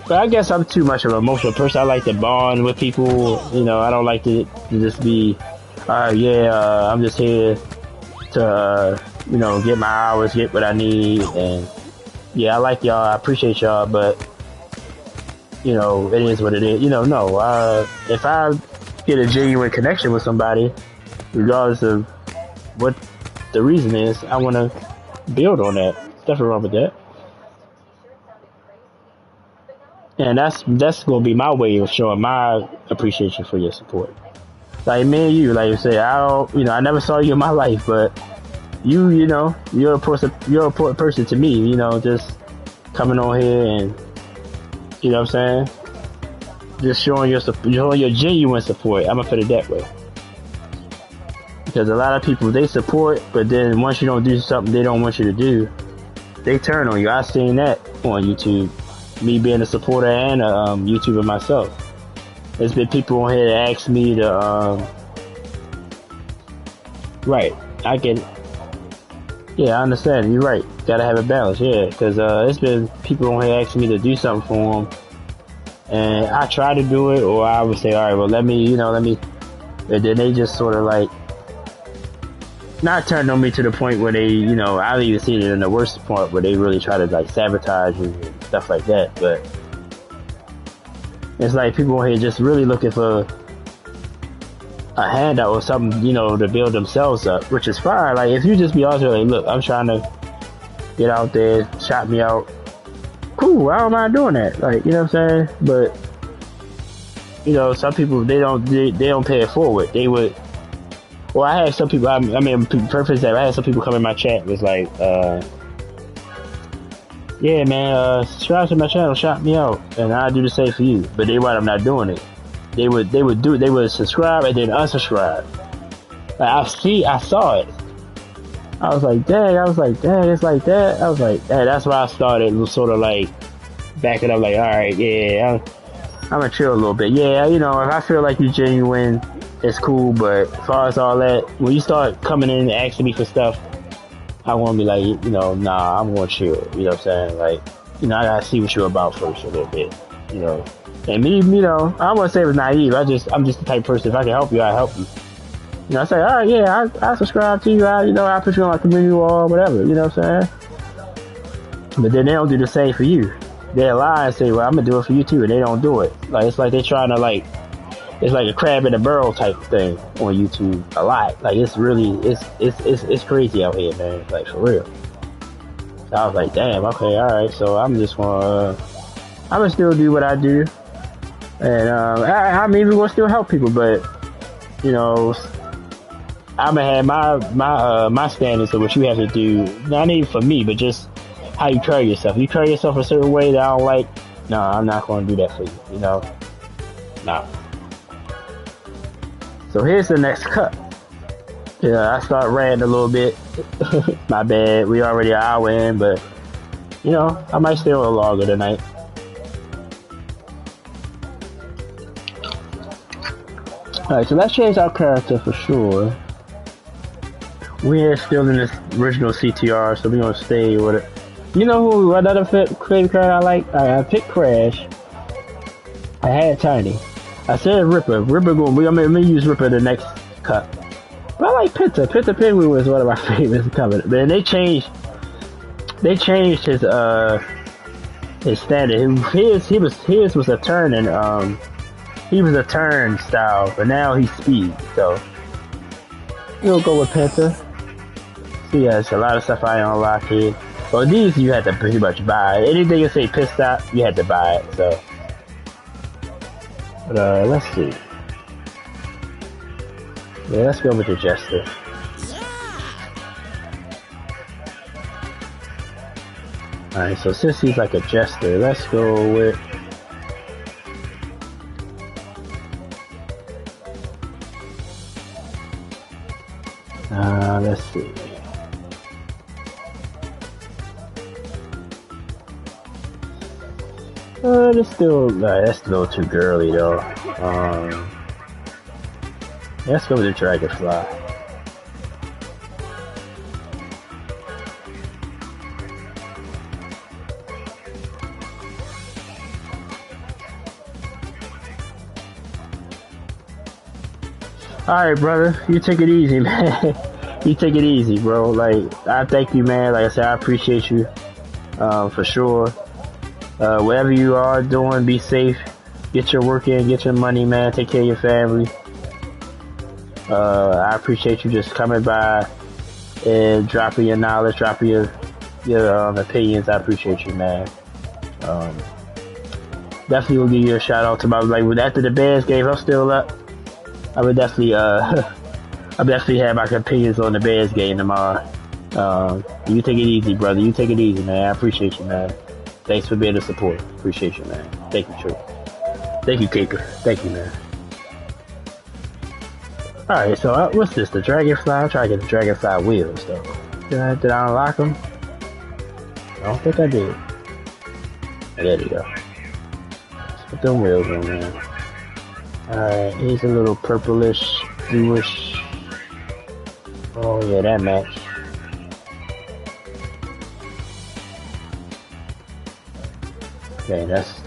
But I guess I'm too much of an emotional person. I like to bond with people. You know, I don't like to just be, I'm just here to, you know, get my hours, get what I need. And, yeah, I like y'all. I appreciate y'all. But, you know, it is what it is. You know, no. If I get a genuine connection with somebody, regardless of what the reason is, I want to build on that. There's nothing wrong with that. And that's going to be my way of showing my appreciation for your support. Like me and you, like you say, I never saw you in my life, but you know, you're a important person to me, you know, just coming on here and, you know what I'm saying? Just showing your genuine support. I'm going to put it that way. Because a lot of people, they support, but then once you don't do something they don't want you to do, they turn on you. I've seen that on YouTube. Me being a supporter and a YouTuber myself. There's been people on here that ask me to, right, yeah, I understand, you're right, gotta have a balance, yeah, because there's been people on here asking me to do something for them, and I try to do it, or I would say, alright, well, let me, and then they just sort of like, not turn on me to the point where they, you know, I've even seen it in the worst part where they really try to like sabotage you and stuff like that. But It's like people here just really looking for a handout or something, you know, to build themselves up, which is fine. Like, if you just be honest with like, look, I'm trying to get out there, shout me out. Cool, I don't mind doing that. Like, you know what I'm saying? But, you know, some people, they don't pay it forward. They would, well, I had some people, I mean, perfect example, I had some people come in my chat, was like, yeah, man, subscribe to my channel, shout me out, and I'll do the same for you. But they wind up not doing it. They would subscribe and then unsubscribe. Like, I saw it. I was like, dang, it's like that. I was like, dang, that's why I started sort of like backing up, like, alright, yeah, I'm gonna chill a little bit. Yeah, you know, if I feel like you're genuine, it's cool, but as far as all that, when you start coming in and asking me for stuff, I want to be like, you know, nah, I'm gonna chill. You know what I'm saying? Like, you know, I gotta see what you're about first a little bit. You know, and me, you know, I wouldn't say it was naive. I'm just the type of person. If I can help you, I help you. You know, I say, all right, yeah, I subscribe to you. You know, I put you on my community wall, whatever. You know what I'm saying? But then they don't do the same for you. They lie and say, well, I'm gonna do it for you too, and they don't do it. Like, it's like they're trying to like. It's like a crab in a barrel type thing on YouTube a lot. Like, it's really, it's crazy out here, man. Like, for real. So I was like, damn, okay, alright. So I'm just gonna still do what I do. And, I'm even gonna still help people, but, you know, I'm gonna have my standards of what you have to do. Not even for me, but just how you carry yourself. You carry yourself a certain way that I don't like, no, I'm not gonna do that for you, you know? Nah. So here's the next cut. Yeah, I start ranting a little bit. My bad. We already an hour in, but you know, I might stay a little longer tonight. Alright, so let's change our character for sure. We're still in this original CTR, so we're gonna stay with it. You know who another favorite character I like? I picked Crash. I had Tiny. I said Ripper. I'm gonna use Ripper the next cut. But I like Penta. Penta Penguin was one of my favorites coming. Man, they changed his standard. His was a turn and he was a turn style, but now he's speed. So we'll go with Penta. So yeah, it's a lot of stuff I unlock here. Well, these you had to pretty much buy. Anything you say pit stop, you had to buy it. So. But let's see. Yeah, let's go with the Jester. Alright, so since he's like a Jester, let's go with... let's see. That's still too girly though. Let's go with the Dragonfly. Alright, brother. You take it easy, man. You take it easy, bro. Like, I thank you, man. Like I said, I appreciate you. For sure. Whatever you are doing, be safe. Get your work in, get your money, man. Take care of your family. I appreciate you just coming by and dropping your knowledge, dropping your opinions. I appreciate you, man. Definitely will give you a shout out to my, like, after the Bears game, I'm still up. I would definitely have my opinions on the Bears game tomorrow. You take it easy, brother. You take it easy, man. I appreciate you, man. Thanks for being the support. Appreciate you, man. Thank you, True. Thank you, Caper. Thank you, man. Alright, so what's this? The Dragonfly? I'm trying to get the Dragonfly wheels, though. Did I unlock them? I don't think I did. There we go. Let's put them wheels on there. Alright, here's a little purplish, bluish. Oh yeah, that match. Okay, that's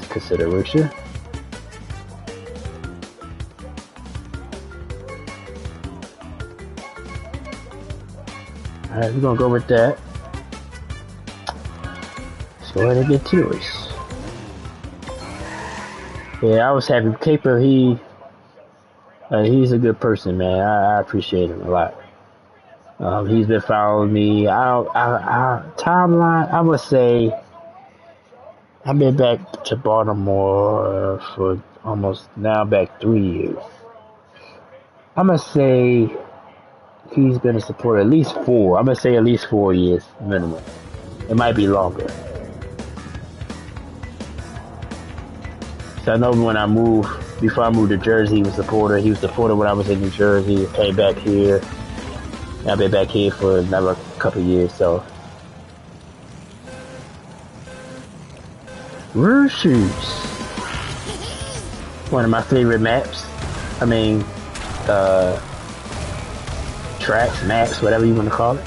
consideration. Alright, we're gonna go with that. Let's go ahead and get to it. Yeah, I was happy. Caper, he's a good person, man. I appreciate him a lot. He's been following me. Timeline, I would say I've been back to Baltimore for almost now back 3 years. I'm gonna say he's been a supporter at least 4. I'm gonna say at least 4 years minimum. It might be longer. So I know when I moved, before I moved to Jersey, he was a supporter. He was a supporter when I was in New Jersey. Came back here. I've been back here for another couple of years. So, Rooshoots, one of my favorite maps. I mean, tracks, maps, whatever you want to call it.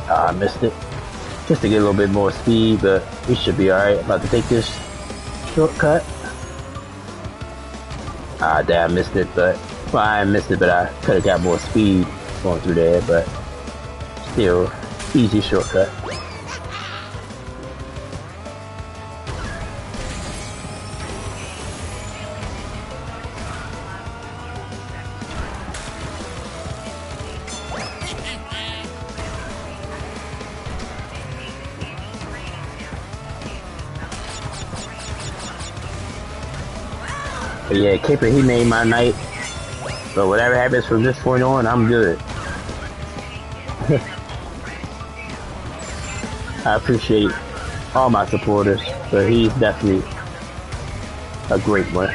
I missed it. Just to get a little bit more speed, but we should be alright. About to take this shortcut. Damn, I missed it, but well, I missed it, but I could have got more speed going through there, but still, easy shortcut. But yeah, Caper, he made my night. But whatever happens from this point on, I'm good. I appreciate all my supporters, but he's definitely a great one.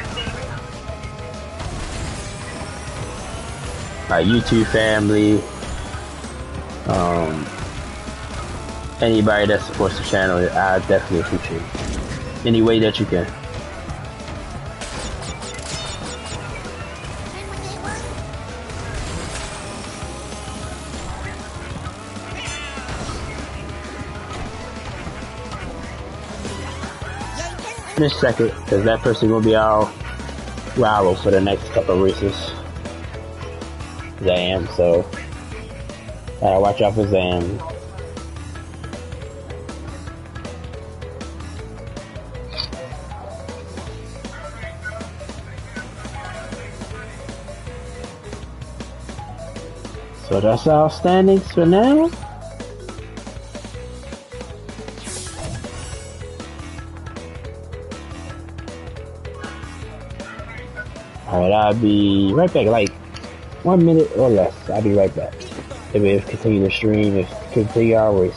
My YouTube family, anybody that supports the channel, I definitely appreciate it. Any way that you can. Finish second, because that person will be our rival for the next couple of races. Zam, so watch out for Zam. So that's our standings for now. Alright, I'll be right back, like 1 minute or less. I'll be right back. If we continue the stream, if continue our race.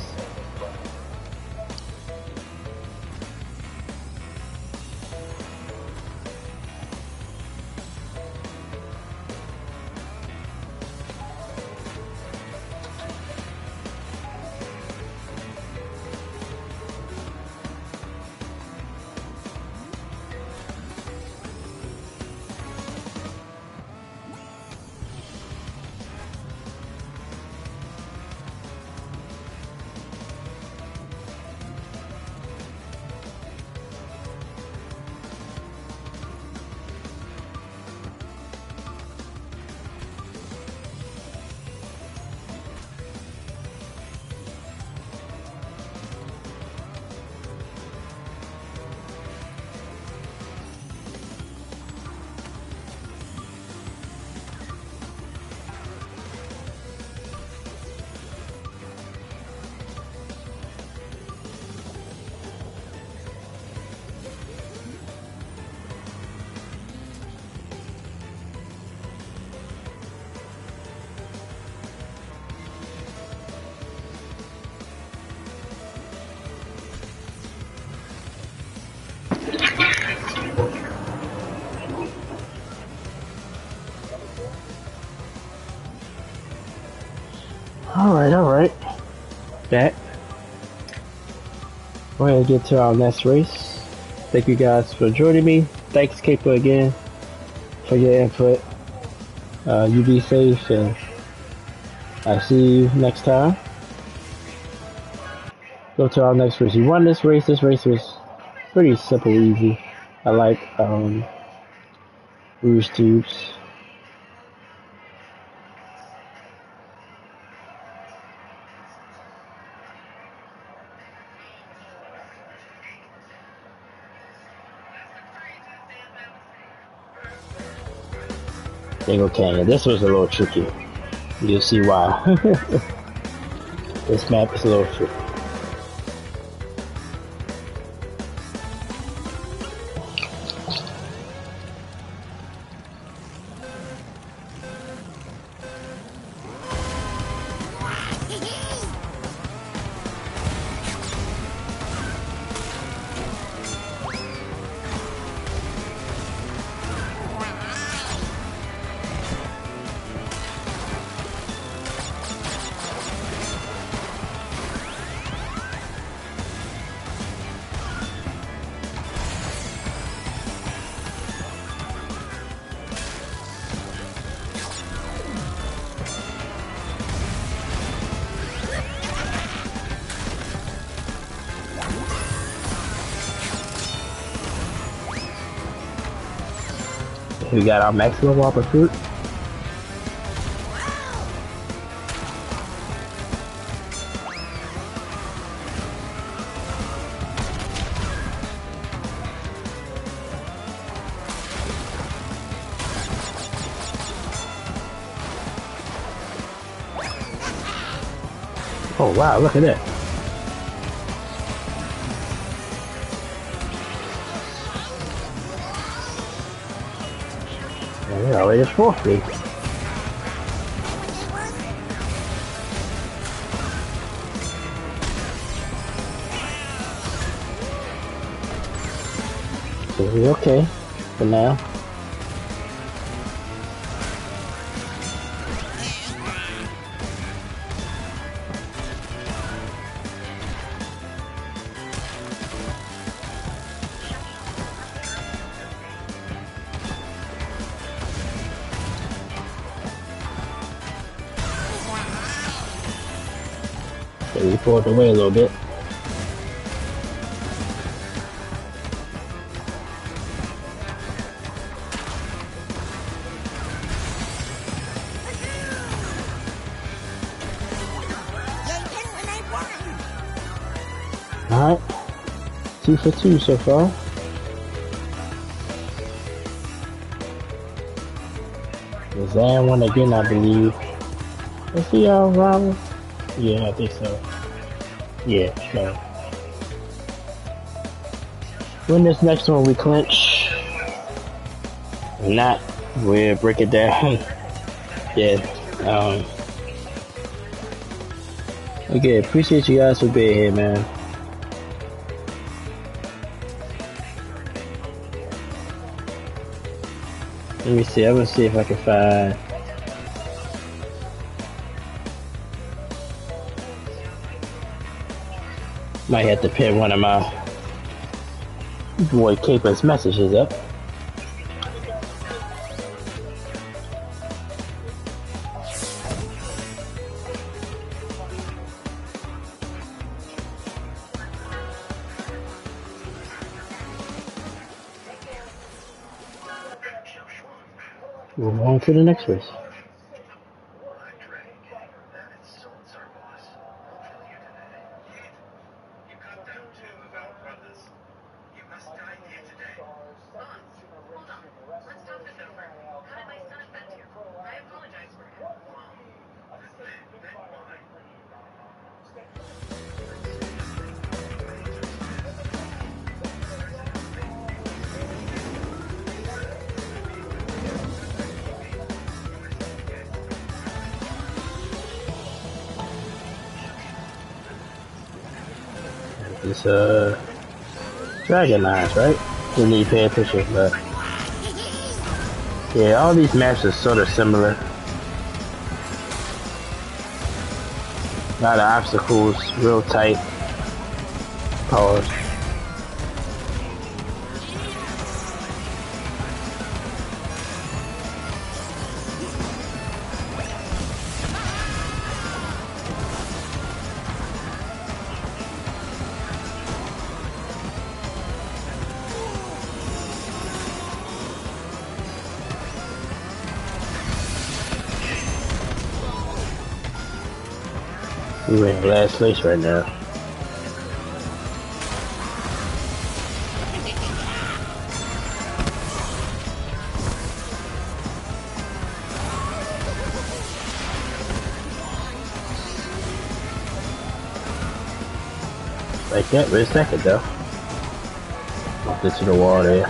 Alright. Back. Go ahead and get to our next race. Thank you guys for joining me. Thanks, Caper, again, for your input. You be safe, and I'll see you next time. Go to our next race. We won this race. This race was pretty simple, easy. I like Rouge tubes. Dingle Canyon. This was a little tricky. You'll see why. This map is a little tricky. We got our maximum whopper fruit. Oh wow, look at that. And we're already at 40. So we're okay for now. So we pulled away a little bit. Alright, 2 for 2 so far. The Zan won again, I believe. Let's see y'all, Robin. Yeah, I think so. Yeah, sure. Win this next one, we clinch. If not, we'll break it down. Yeah. Okay, appreciate you guys for being here, man. Let me see. I'm gonna see if I can find. Might have to pin one of my boy Caper's messages up. Move on to the next race. It's Dragon Eyes, right? Didn't need to pay attention, but yeah, all these maps are sort of similar. A lot of obstacles, real tight. Pause. We're in last place right now. Like that, we're second though. Get to the wall there.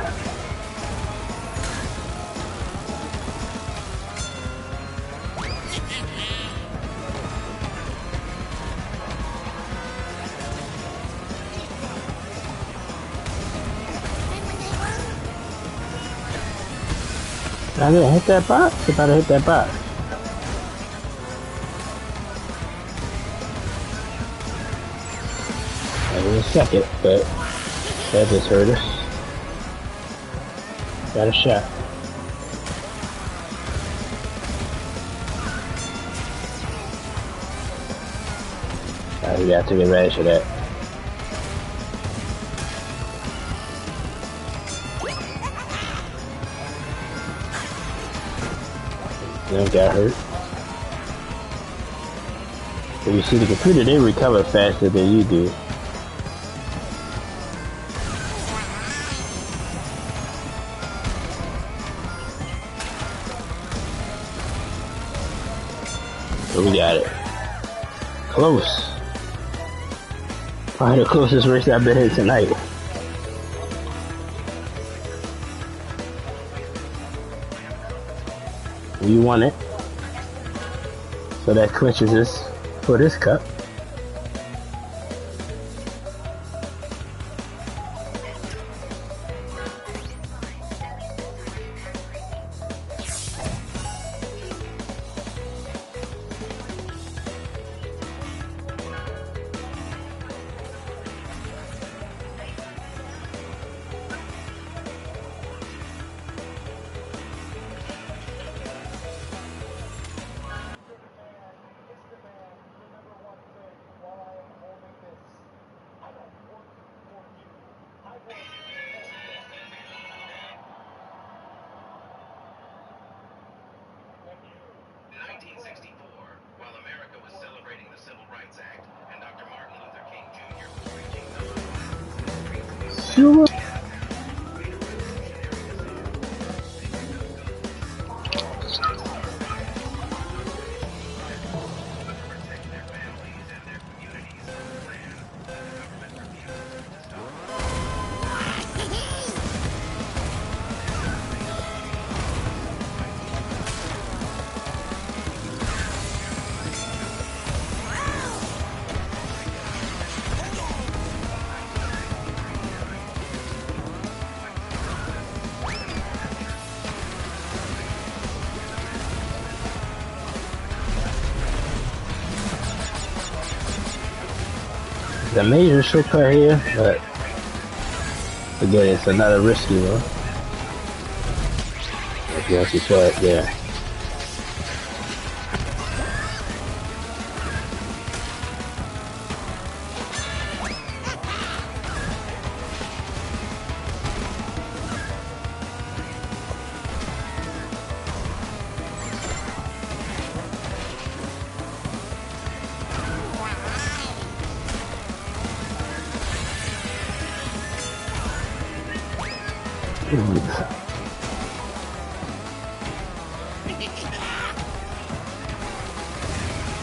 I didn't hit that box. If I hit that box. I was second, but that just hurt us. Got a shot. We got to take advantage of that. Then got hurt. But you see, the computer, they recover faster than you do. So we got it. Close. Probably the closest race I've been in tonight. We won it. So that clinches us for this cup. Sure. The major shortcut here, but again, it's another risky one. If you actually saw it there.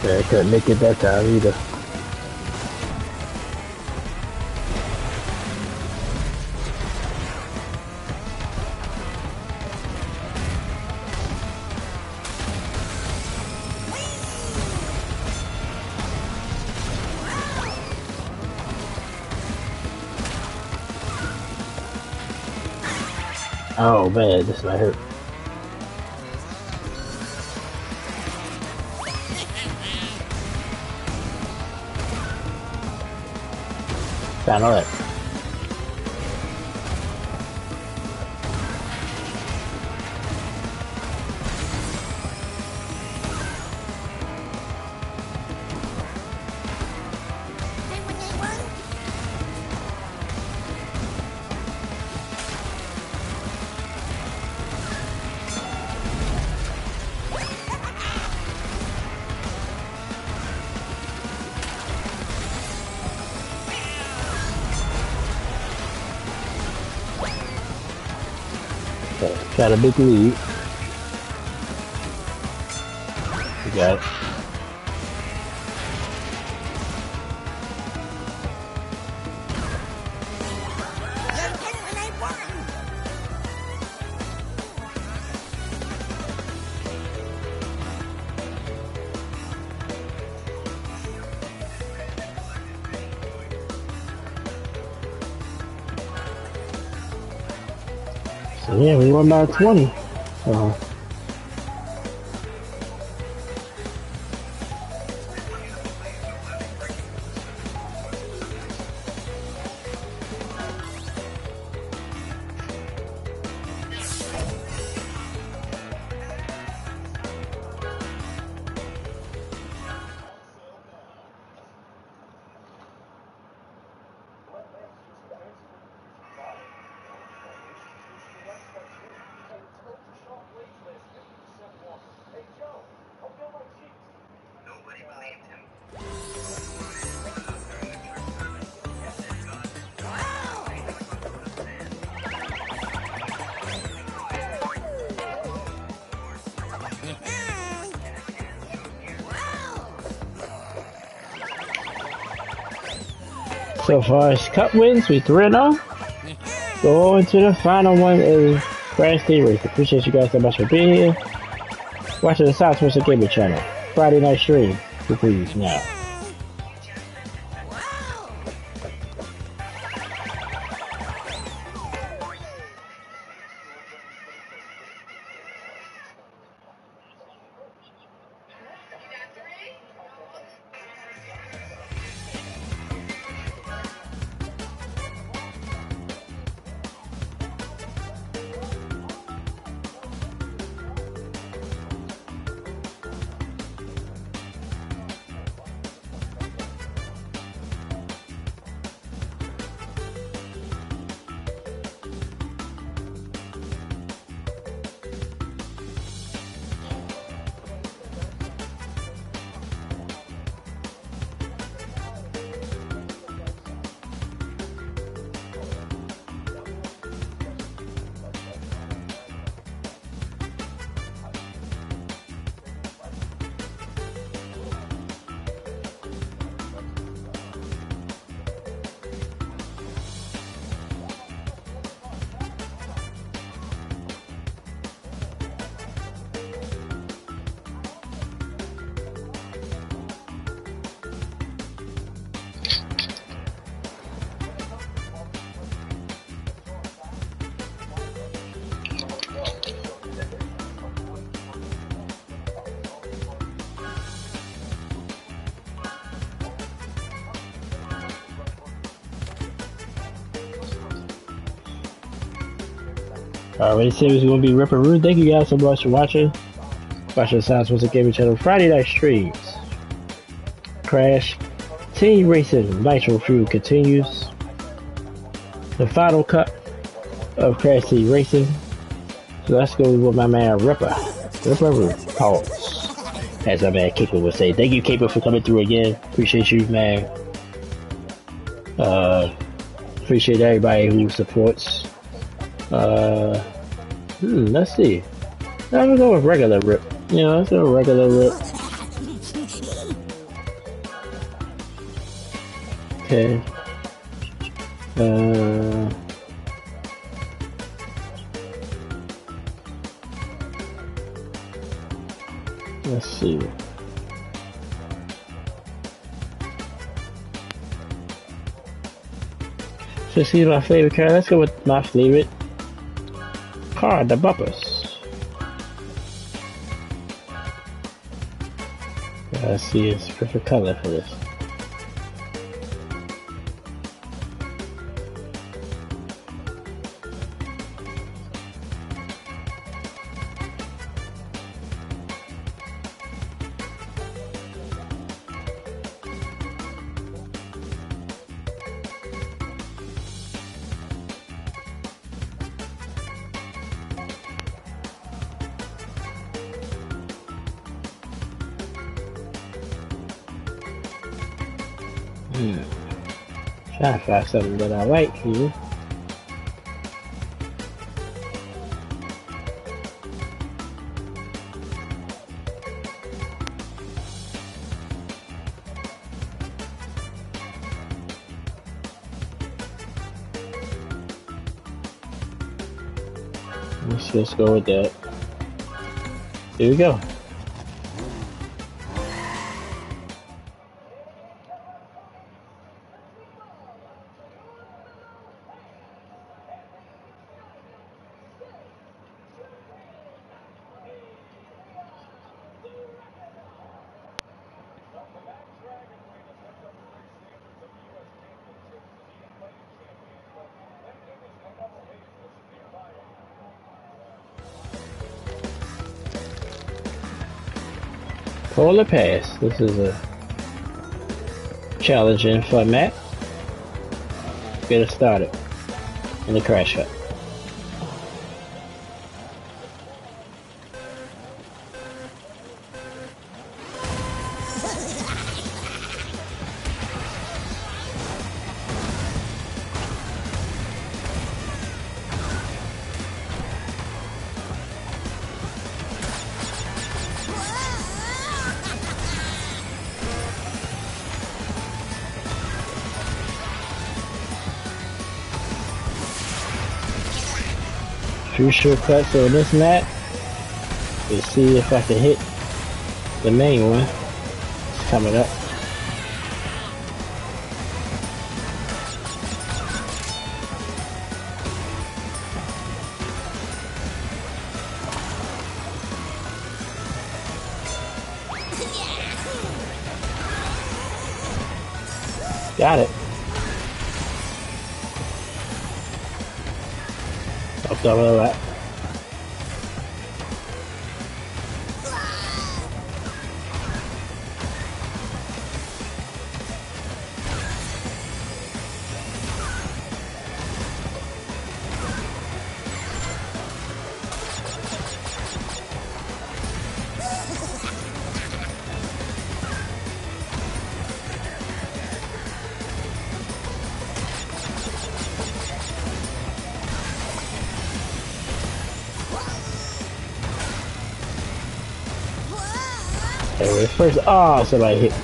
Yeah, I couldn't make it that time either. Oh man, this might hurt. Found all that. Got a big lead. We got it. So yeah, we won by 20. So far as cup wins, we 3-0. Go on to the final one is Crash Team Race. Appreciate you guys so much for being here. Watching the South Twisted Gaming channel. Friday night stream. Please now. Alright, series is going to be Ripperoo. Thank you guys so much for watching. Watching the Sounds Twisted Gaming channel Friday night streams. Crash Team Racing Nitro-Fueled continues. The final cut of Crash Team Racing. So let's go with my man Ripperoo. Pause. As our man Caper would say. Thank you, Caper, for coming through again. Appreciate you, man. Appreciate everybody who supports. Let's see. I'm gonna go with regular Rip. Yeah, let's go with regular Rip. Okay. Let's see. So see my favorite car. Let's go with my favorite car, the bumpers. Let's see its perfect color for this. Trying to find something that I like here. Let's just go with that. Here we go. Polar Pass. This is a challenging fun map. Get us started in the crash hut. Few shortcuts on this map. Let's see if I can hit the main one. It's coming up. Got it. Up double that. Anyway, first, oh, somebody hit me.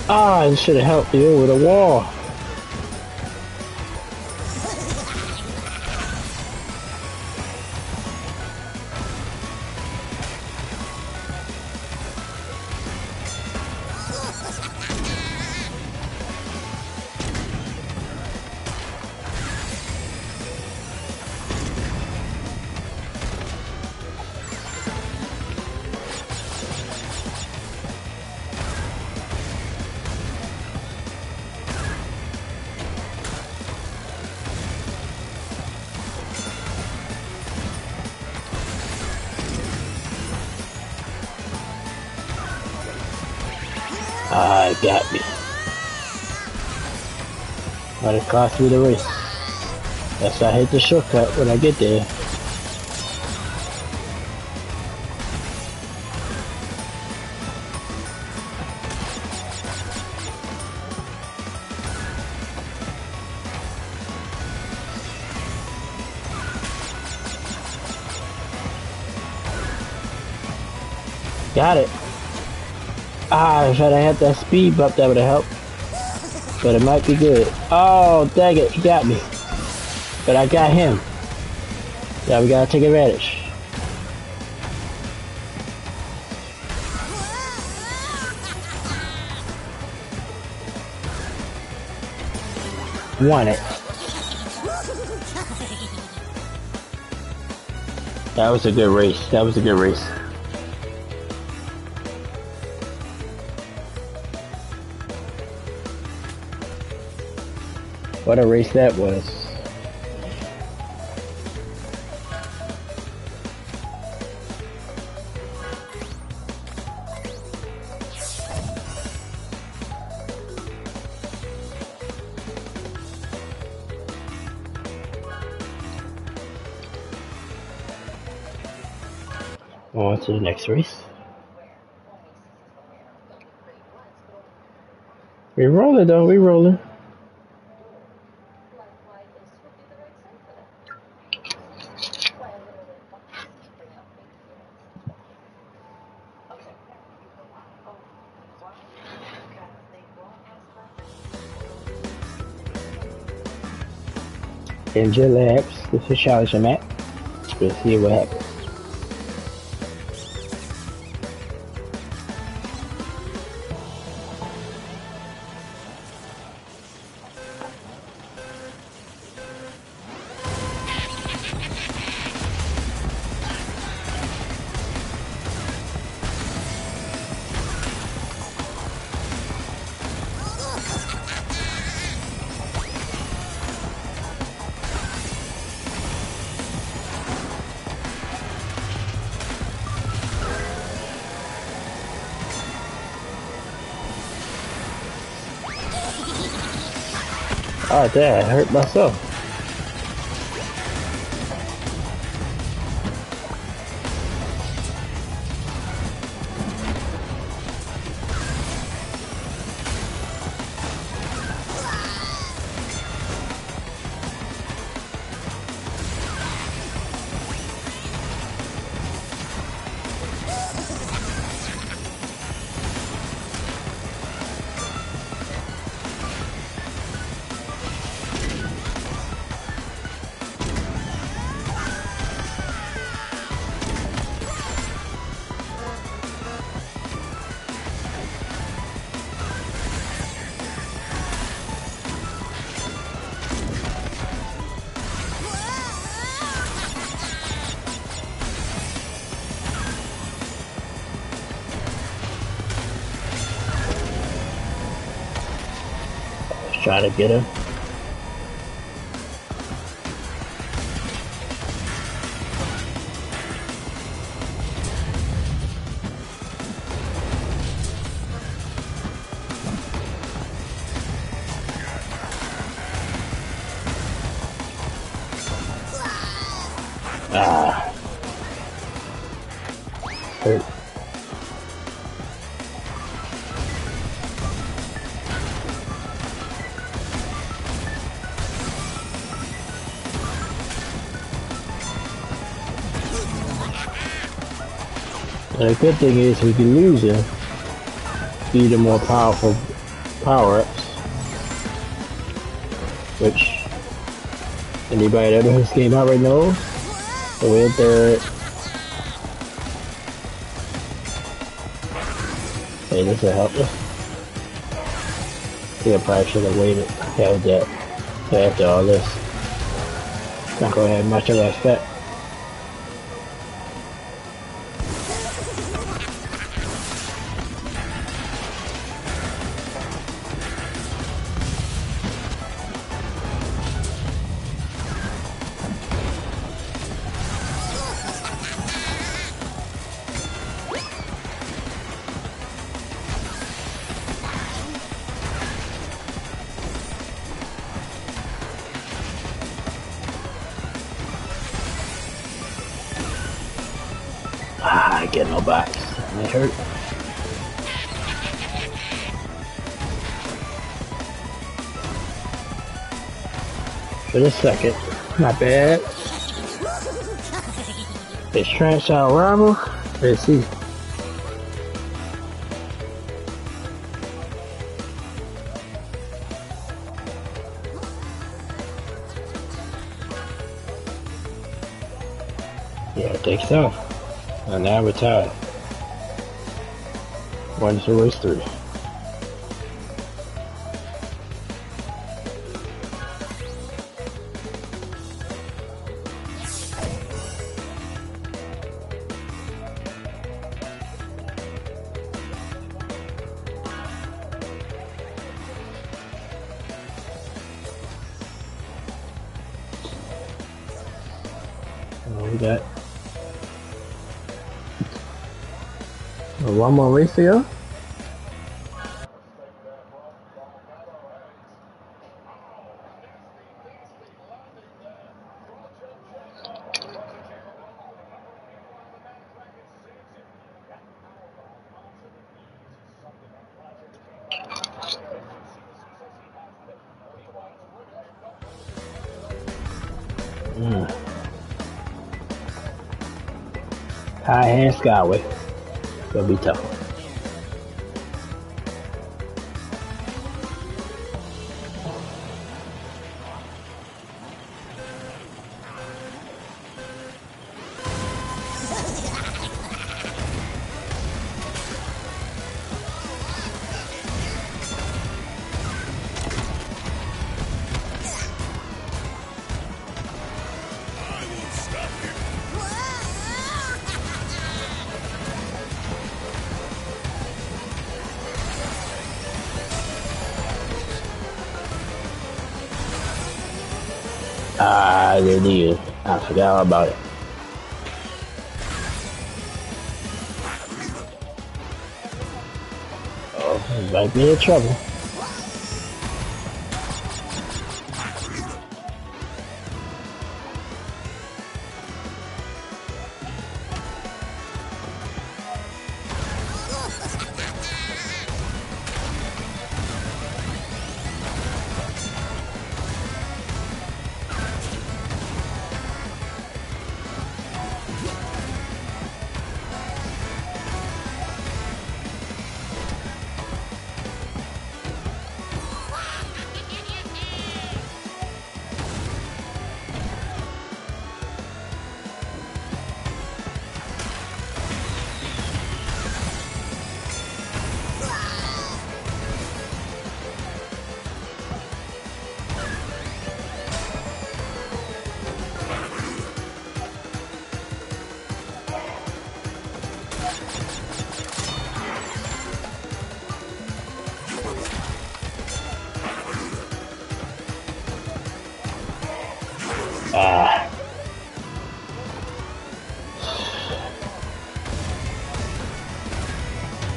Ah, it should have helped me over the wall. Ah, it got me. But it cost me the race. That's why I hit the shortcut when I get there. Got it. Ah, if I'd had that speed bump, that would have helped. But it might be good. Oh, dang it, he got me. But I got him. Yeah, we gotta take advantage. Won it. That was a good race. That was a good race. What a race that was. On to the next race. We rolling though, we rolling. Injure labs. This is challenge map. We'll see what happens. Oh, damn, I hurt myself. Try to get him. Ah. Hurt. And the good thing is we can lose him. Be the more powerful power-ups. Which anybody that knows this game already knows. So we're third. Hey, this will help us. I think I probably should have waited. Held that. So after all this. Not gonna have much of that effect. I get no box. It hurt. For a second. Not bad. It's trash out rival. Let's see. Yeah, I think so. And now we're tied. 1-3. We got one more race to go. High hand Skyway. Gonna be tough. I didn't either. I forgot all about it. Oh, you might be in trouble.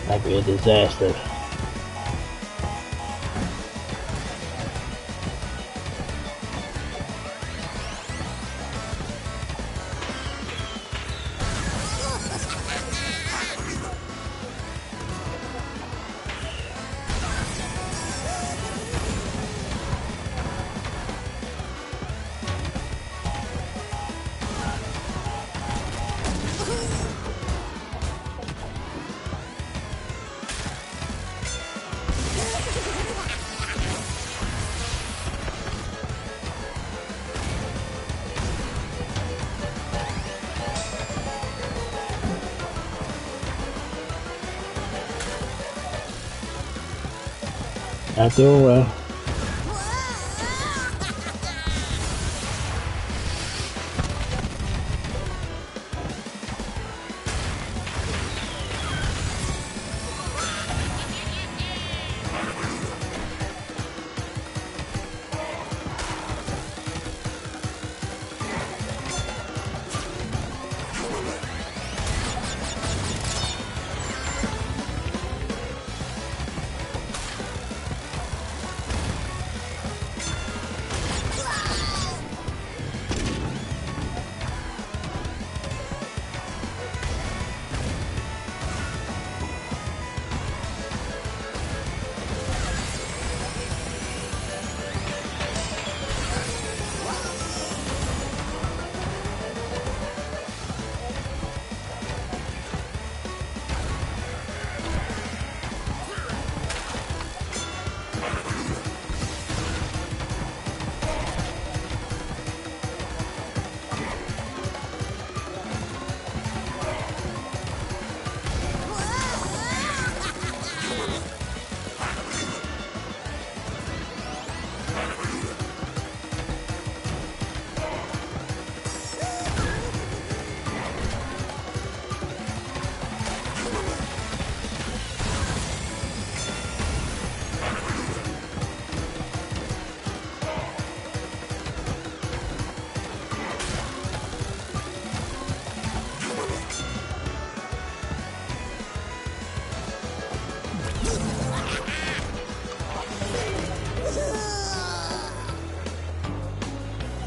Might be a disaster. Not doing well.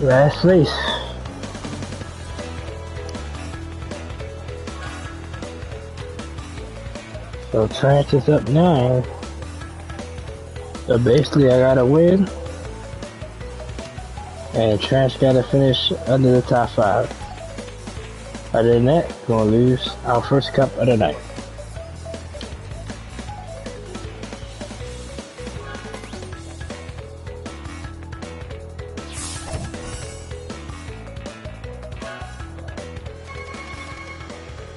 Last race. So Trance is up now. So basically I gotta win And Trash gotta finish under the top 5. Other than that, we're gonna lose our first cup of the night.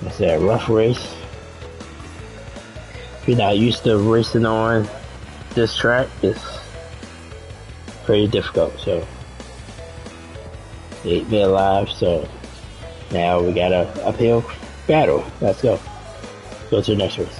It's a rough race. If you're not used to racing on this track, it's pretty difficult. So they ate me alive, so now we got a uphill battle. Let's go. Go to the next race.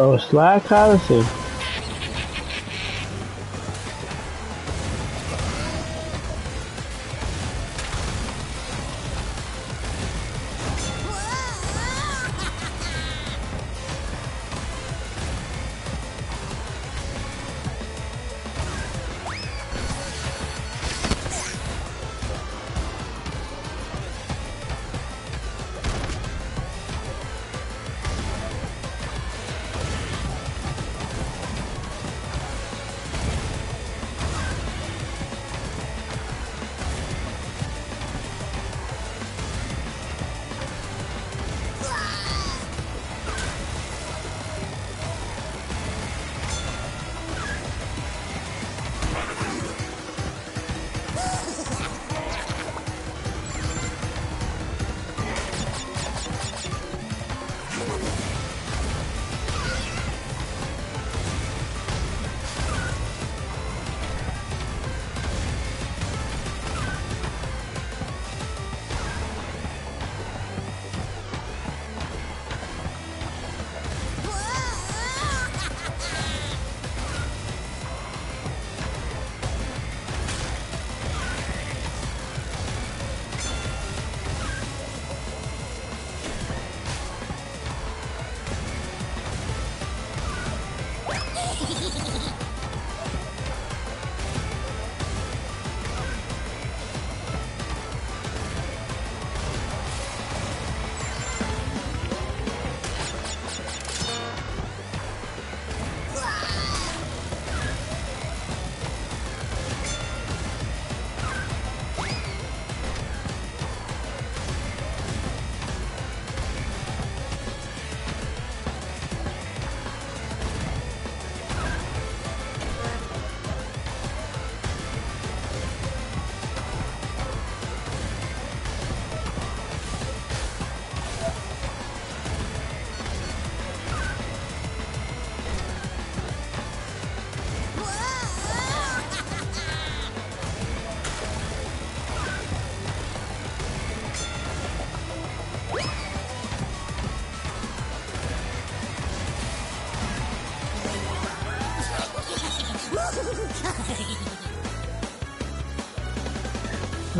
Oh, slide Coliseum.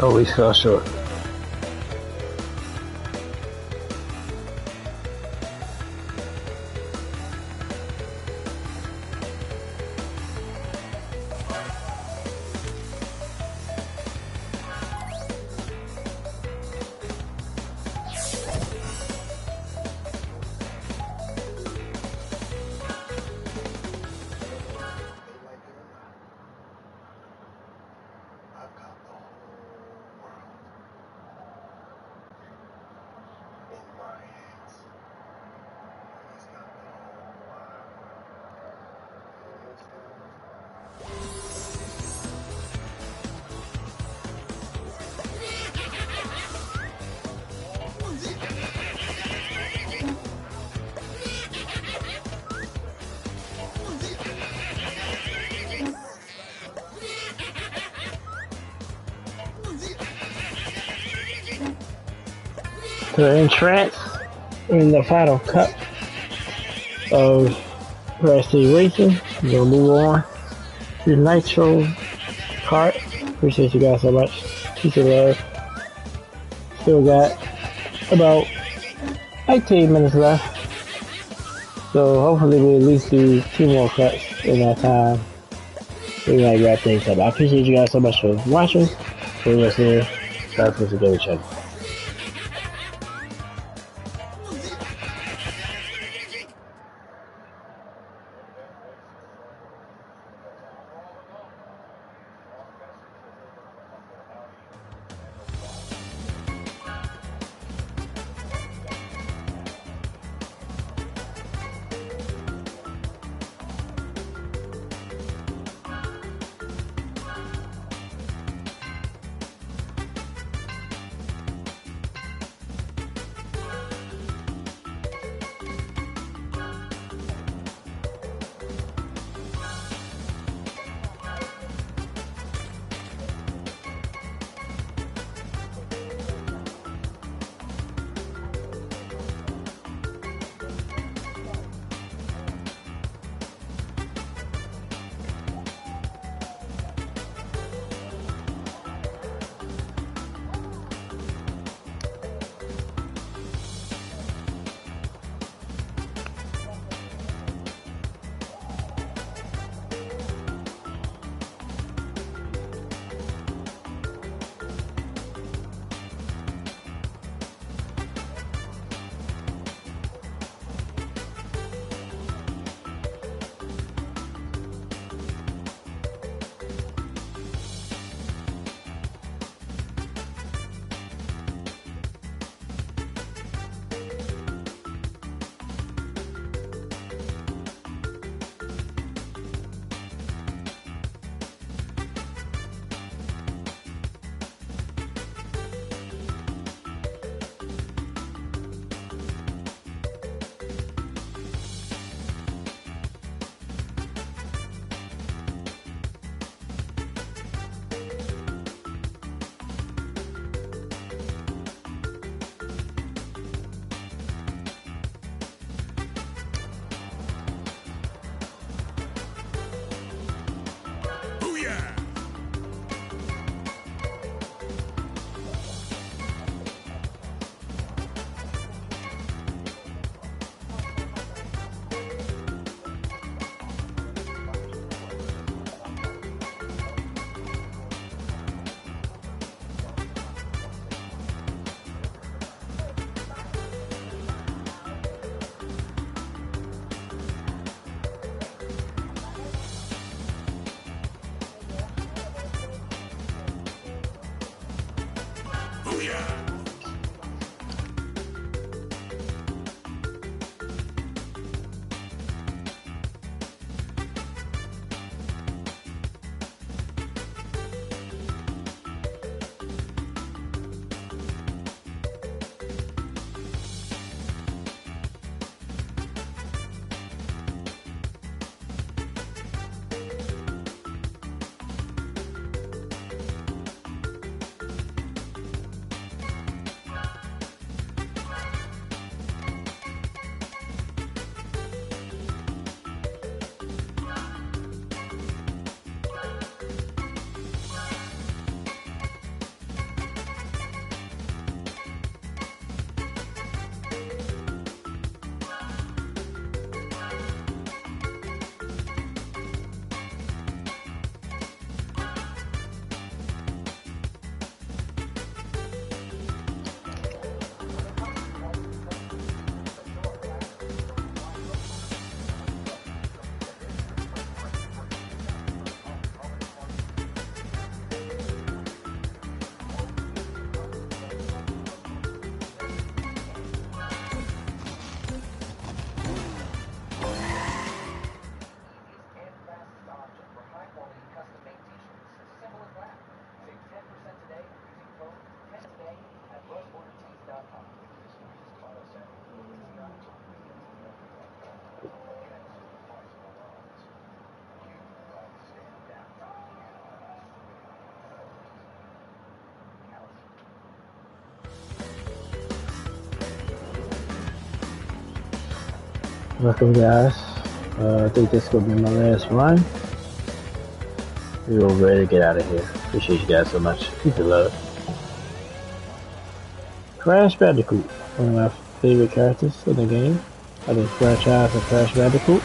Oh, we fell short. To entrance in the final cup of Crash Team Racing. We're gonna move on to Nitro Kart. Appreciate you guys so much. Peace and love. Still got about 18 minutes left. So hopefully we'll at least do 2 more cuts in that time. We might wrap things up. I appreciate you guys so much for watching. For listening. That's what's a good channel. Welcome guys. I think this is gonna be my last run. We're ready to get out of here. Appreciate you guys so much. Peace and love. Crash Bandicoot, one of my favorite characters in the game. I think franchise of Crash Bandicoot.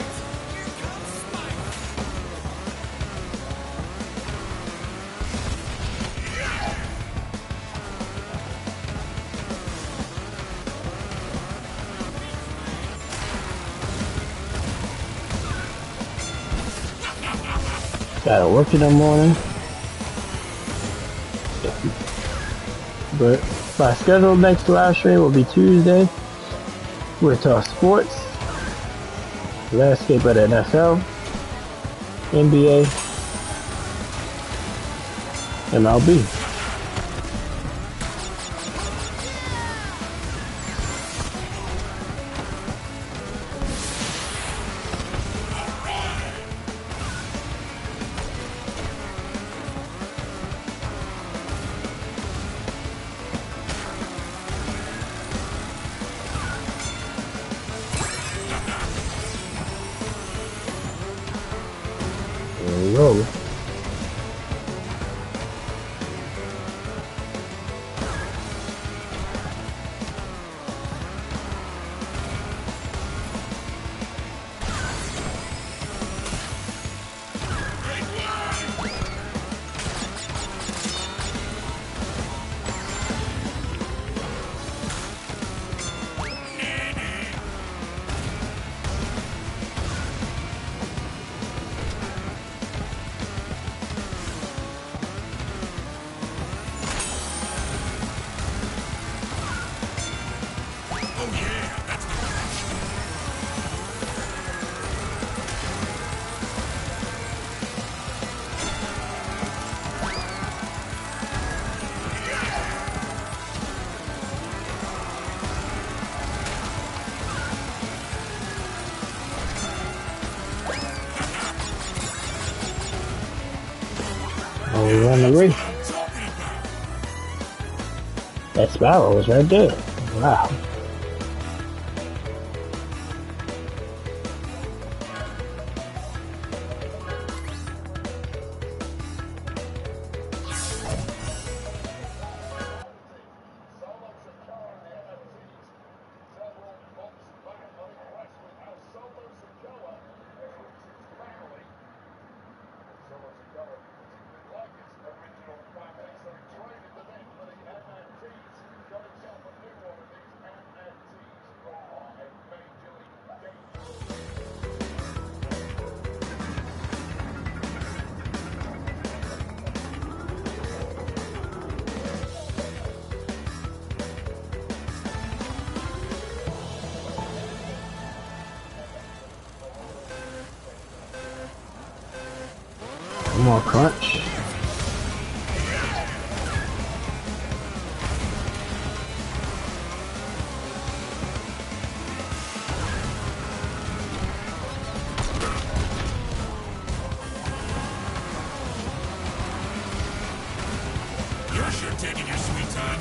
Gotta work in the morning. But my scheduled next live stream will be Tuesday. We'll talk sports, landscape of the NFL, NBA, MLB. Roll. We run the race. That spiral was right there. Wow. More crunch. You're sure taking your sweet time.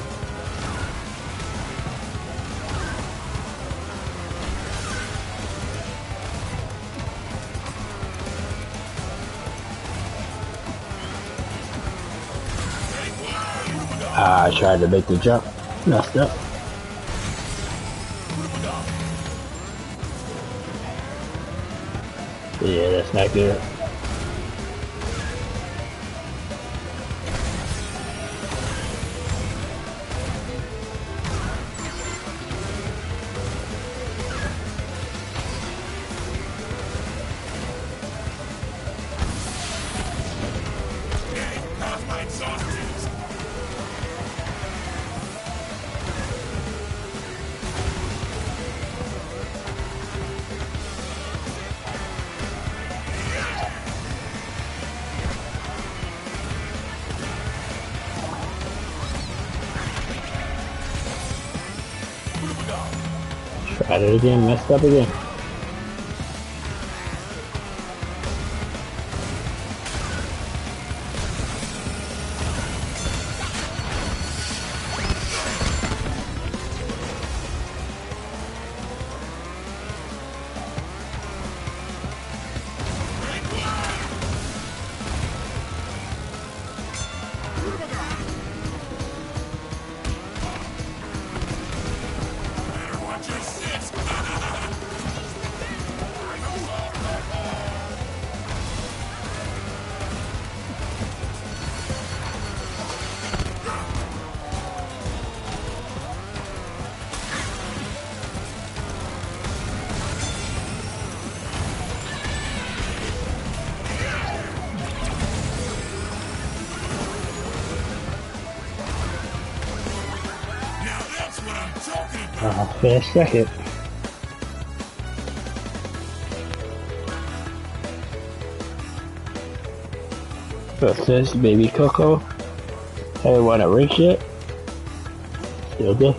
I tried to make the jump. Messed up. Yeah, that's not good. Tried it again, messed up again. what I'm talking about. Finish second. What's this, baby Coco? Haven't won a race yet? Still good.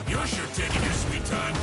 You're sure taking your sweet time.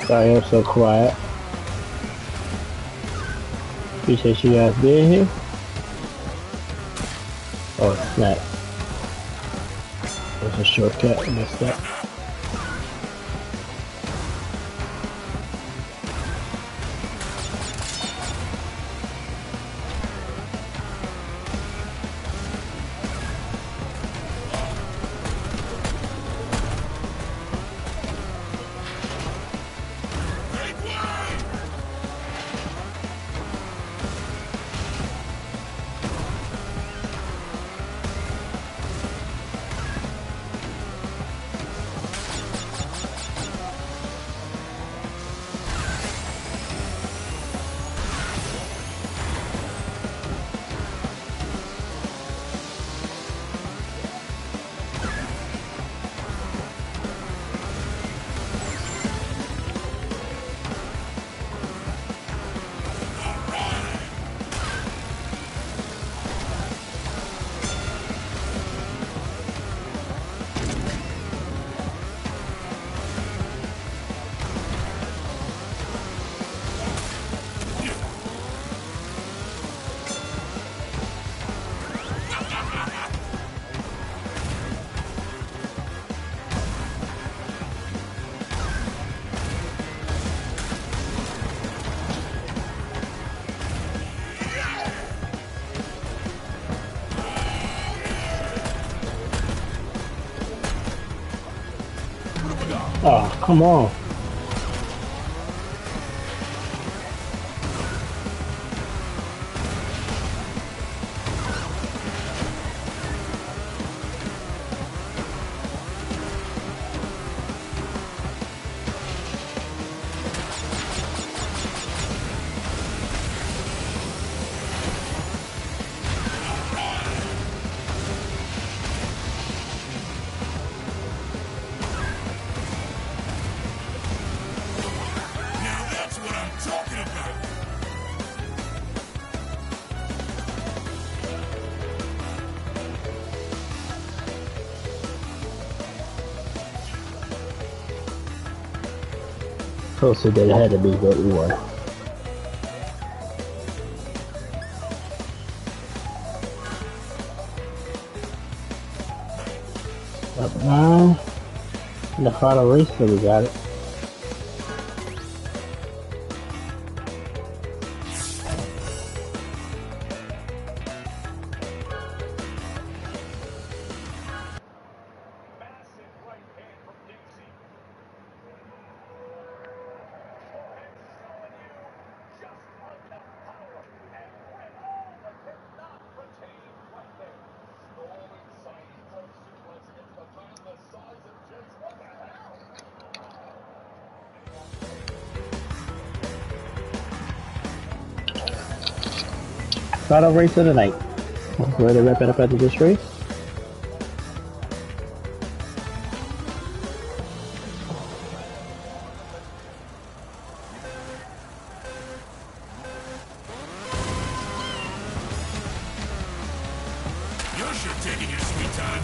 Sorry I'm so quiet. Appreciate you guys being here. Oh snap. There's a shortcut, I messed up. Oh, come on. Closer than it had to be, but we won. Up 9. In the final race, so we got it. Final race of the night. Ready to wrap it up after this race? You're sure taking your sweet time.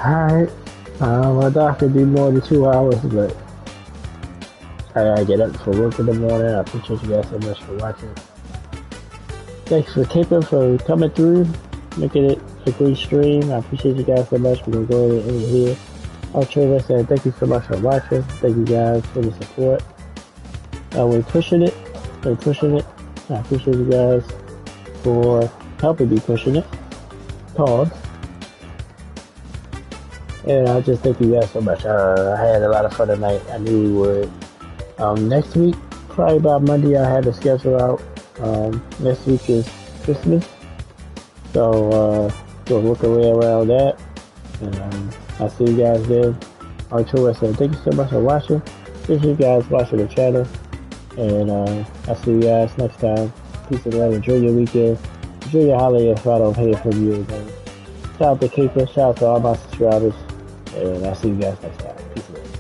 Alright. My doctor do more than 2 hours, but I gotta get up for work in the morning. I appreciate you guys so much for watching. Thanks for Keeper for coming through, making it a great stream. I appreciate you guys so much. We're gonna go ahead and end it here. Trevor said thank you so much for watching. Thank you guys for the support. We're pushing it. We're pushing it. I appreciate you guys for helping me pushing it. Pause. And I just thank you guys so much. I had a lot of fun tonight. I knew we would. Next week, probably about Monday, I had the schedule out. Next week is Christmas. So, we'll work our way around that. And I'll see you guys then. Arturo said thank you so much for watching. Appreciate you guys watching the channel. And I'll see you guys next time. Peace and love. Enjoy your weekend. Enjoy your holiday if I don't hear from you again. Shout out to Keeper. Shout out to all my subscribers. And I'll see you guys next time. Peace and love.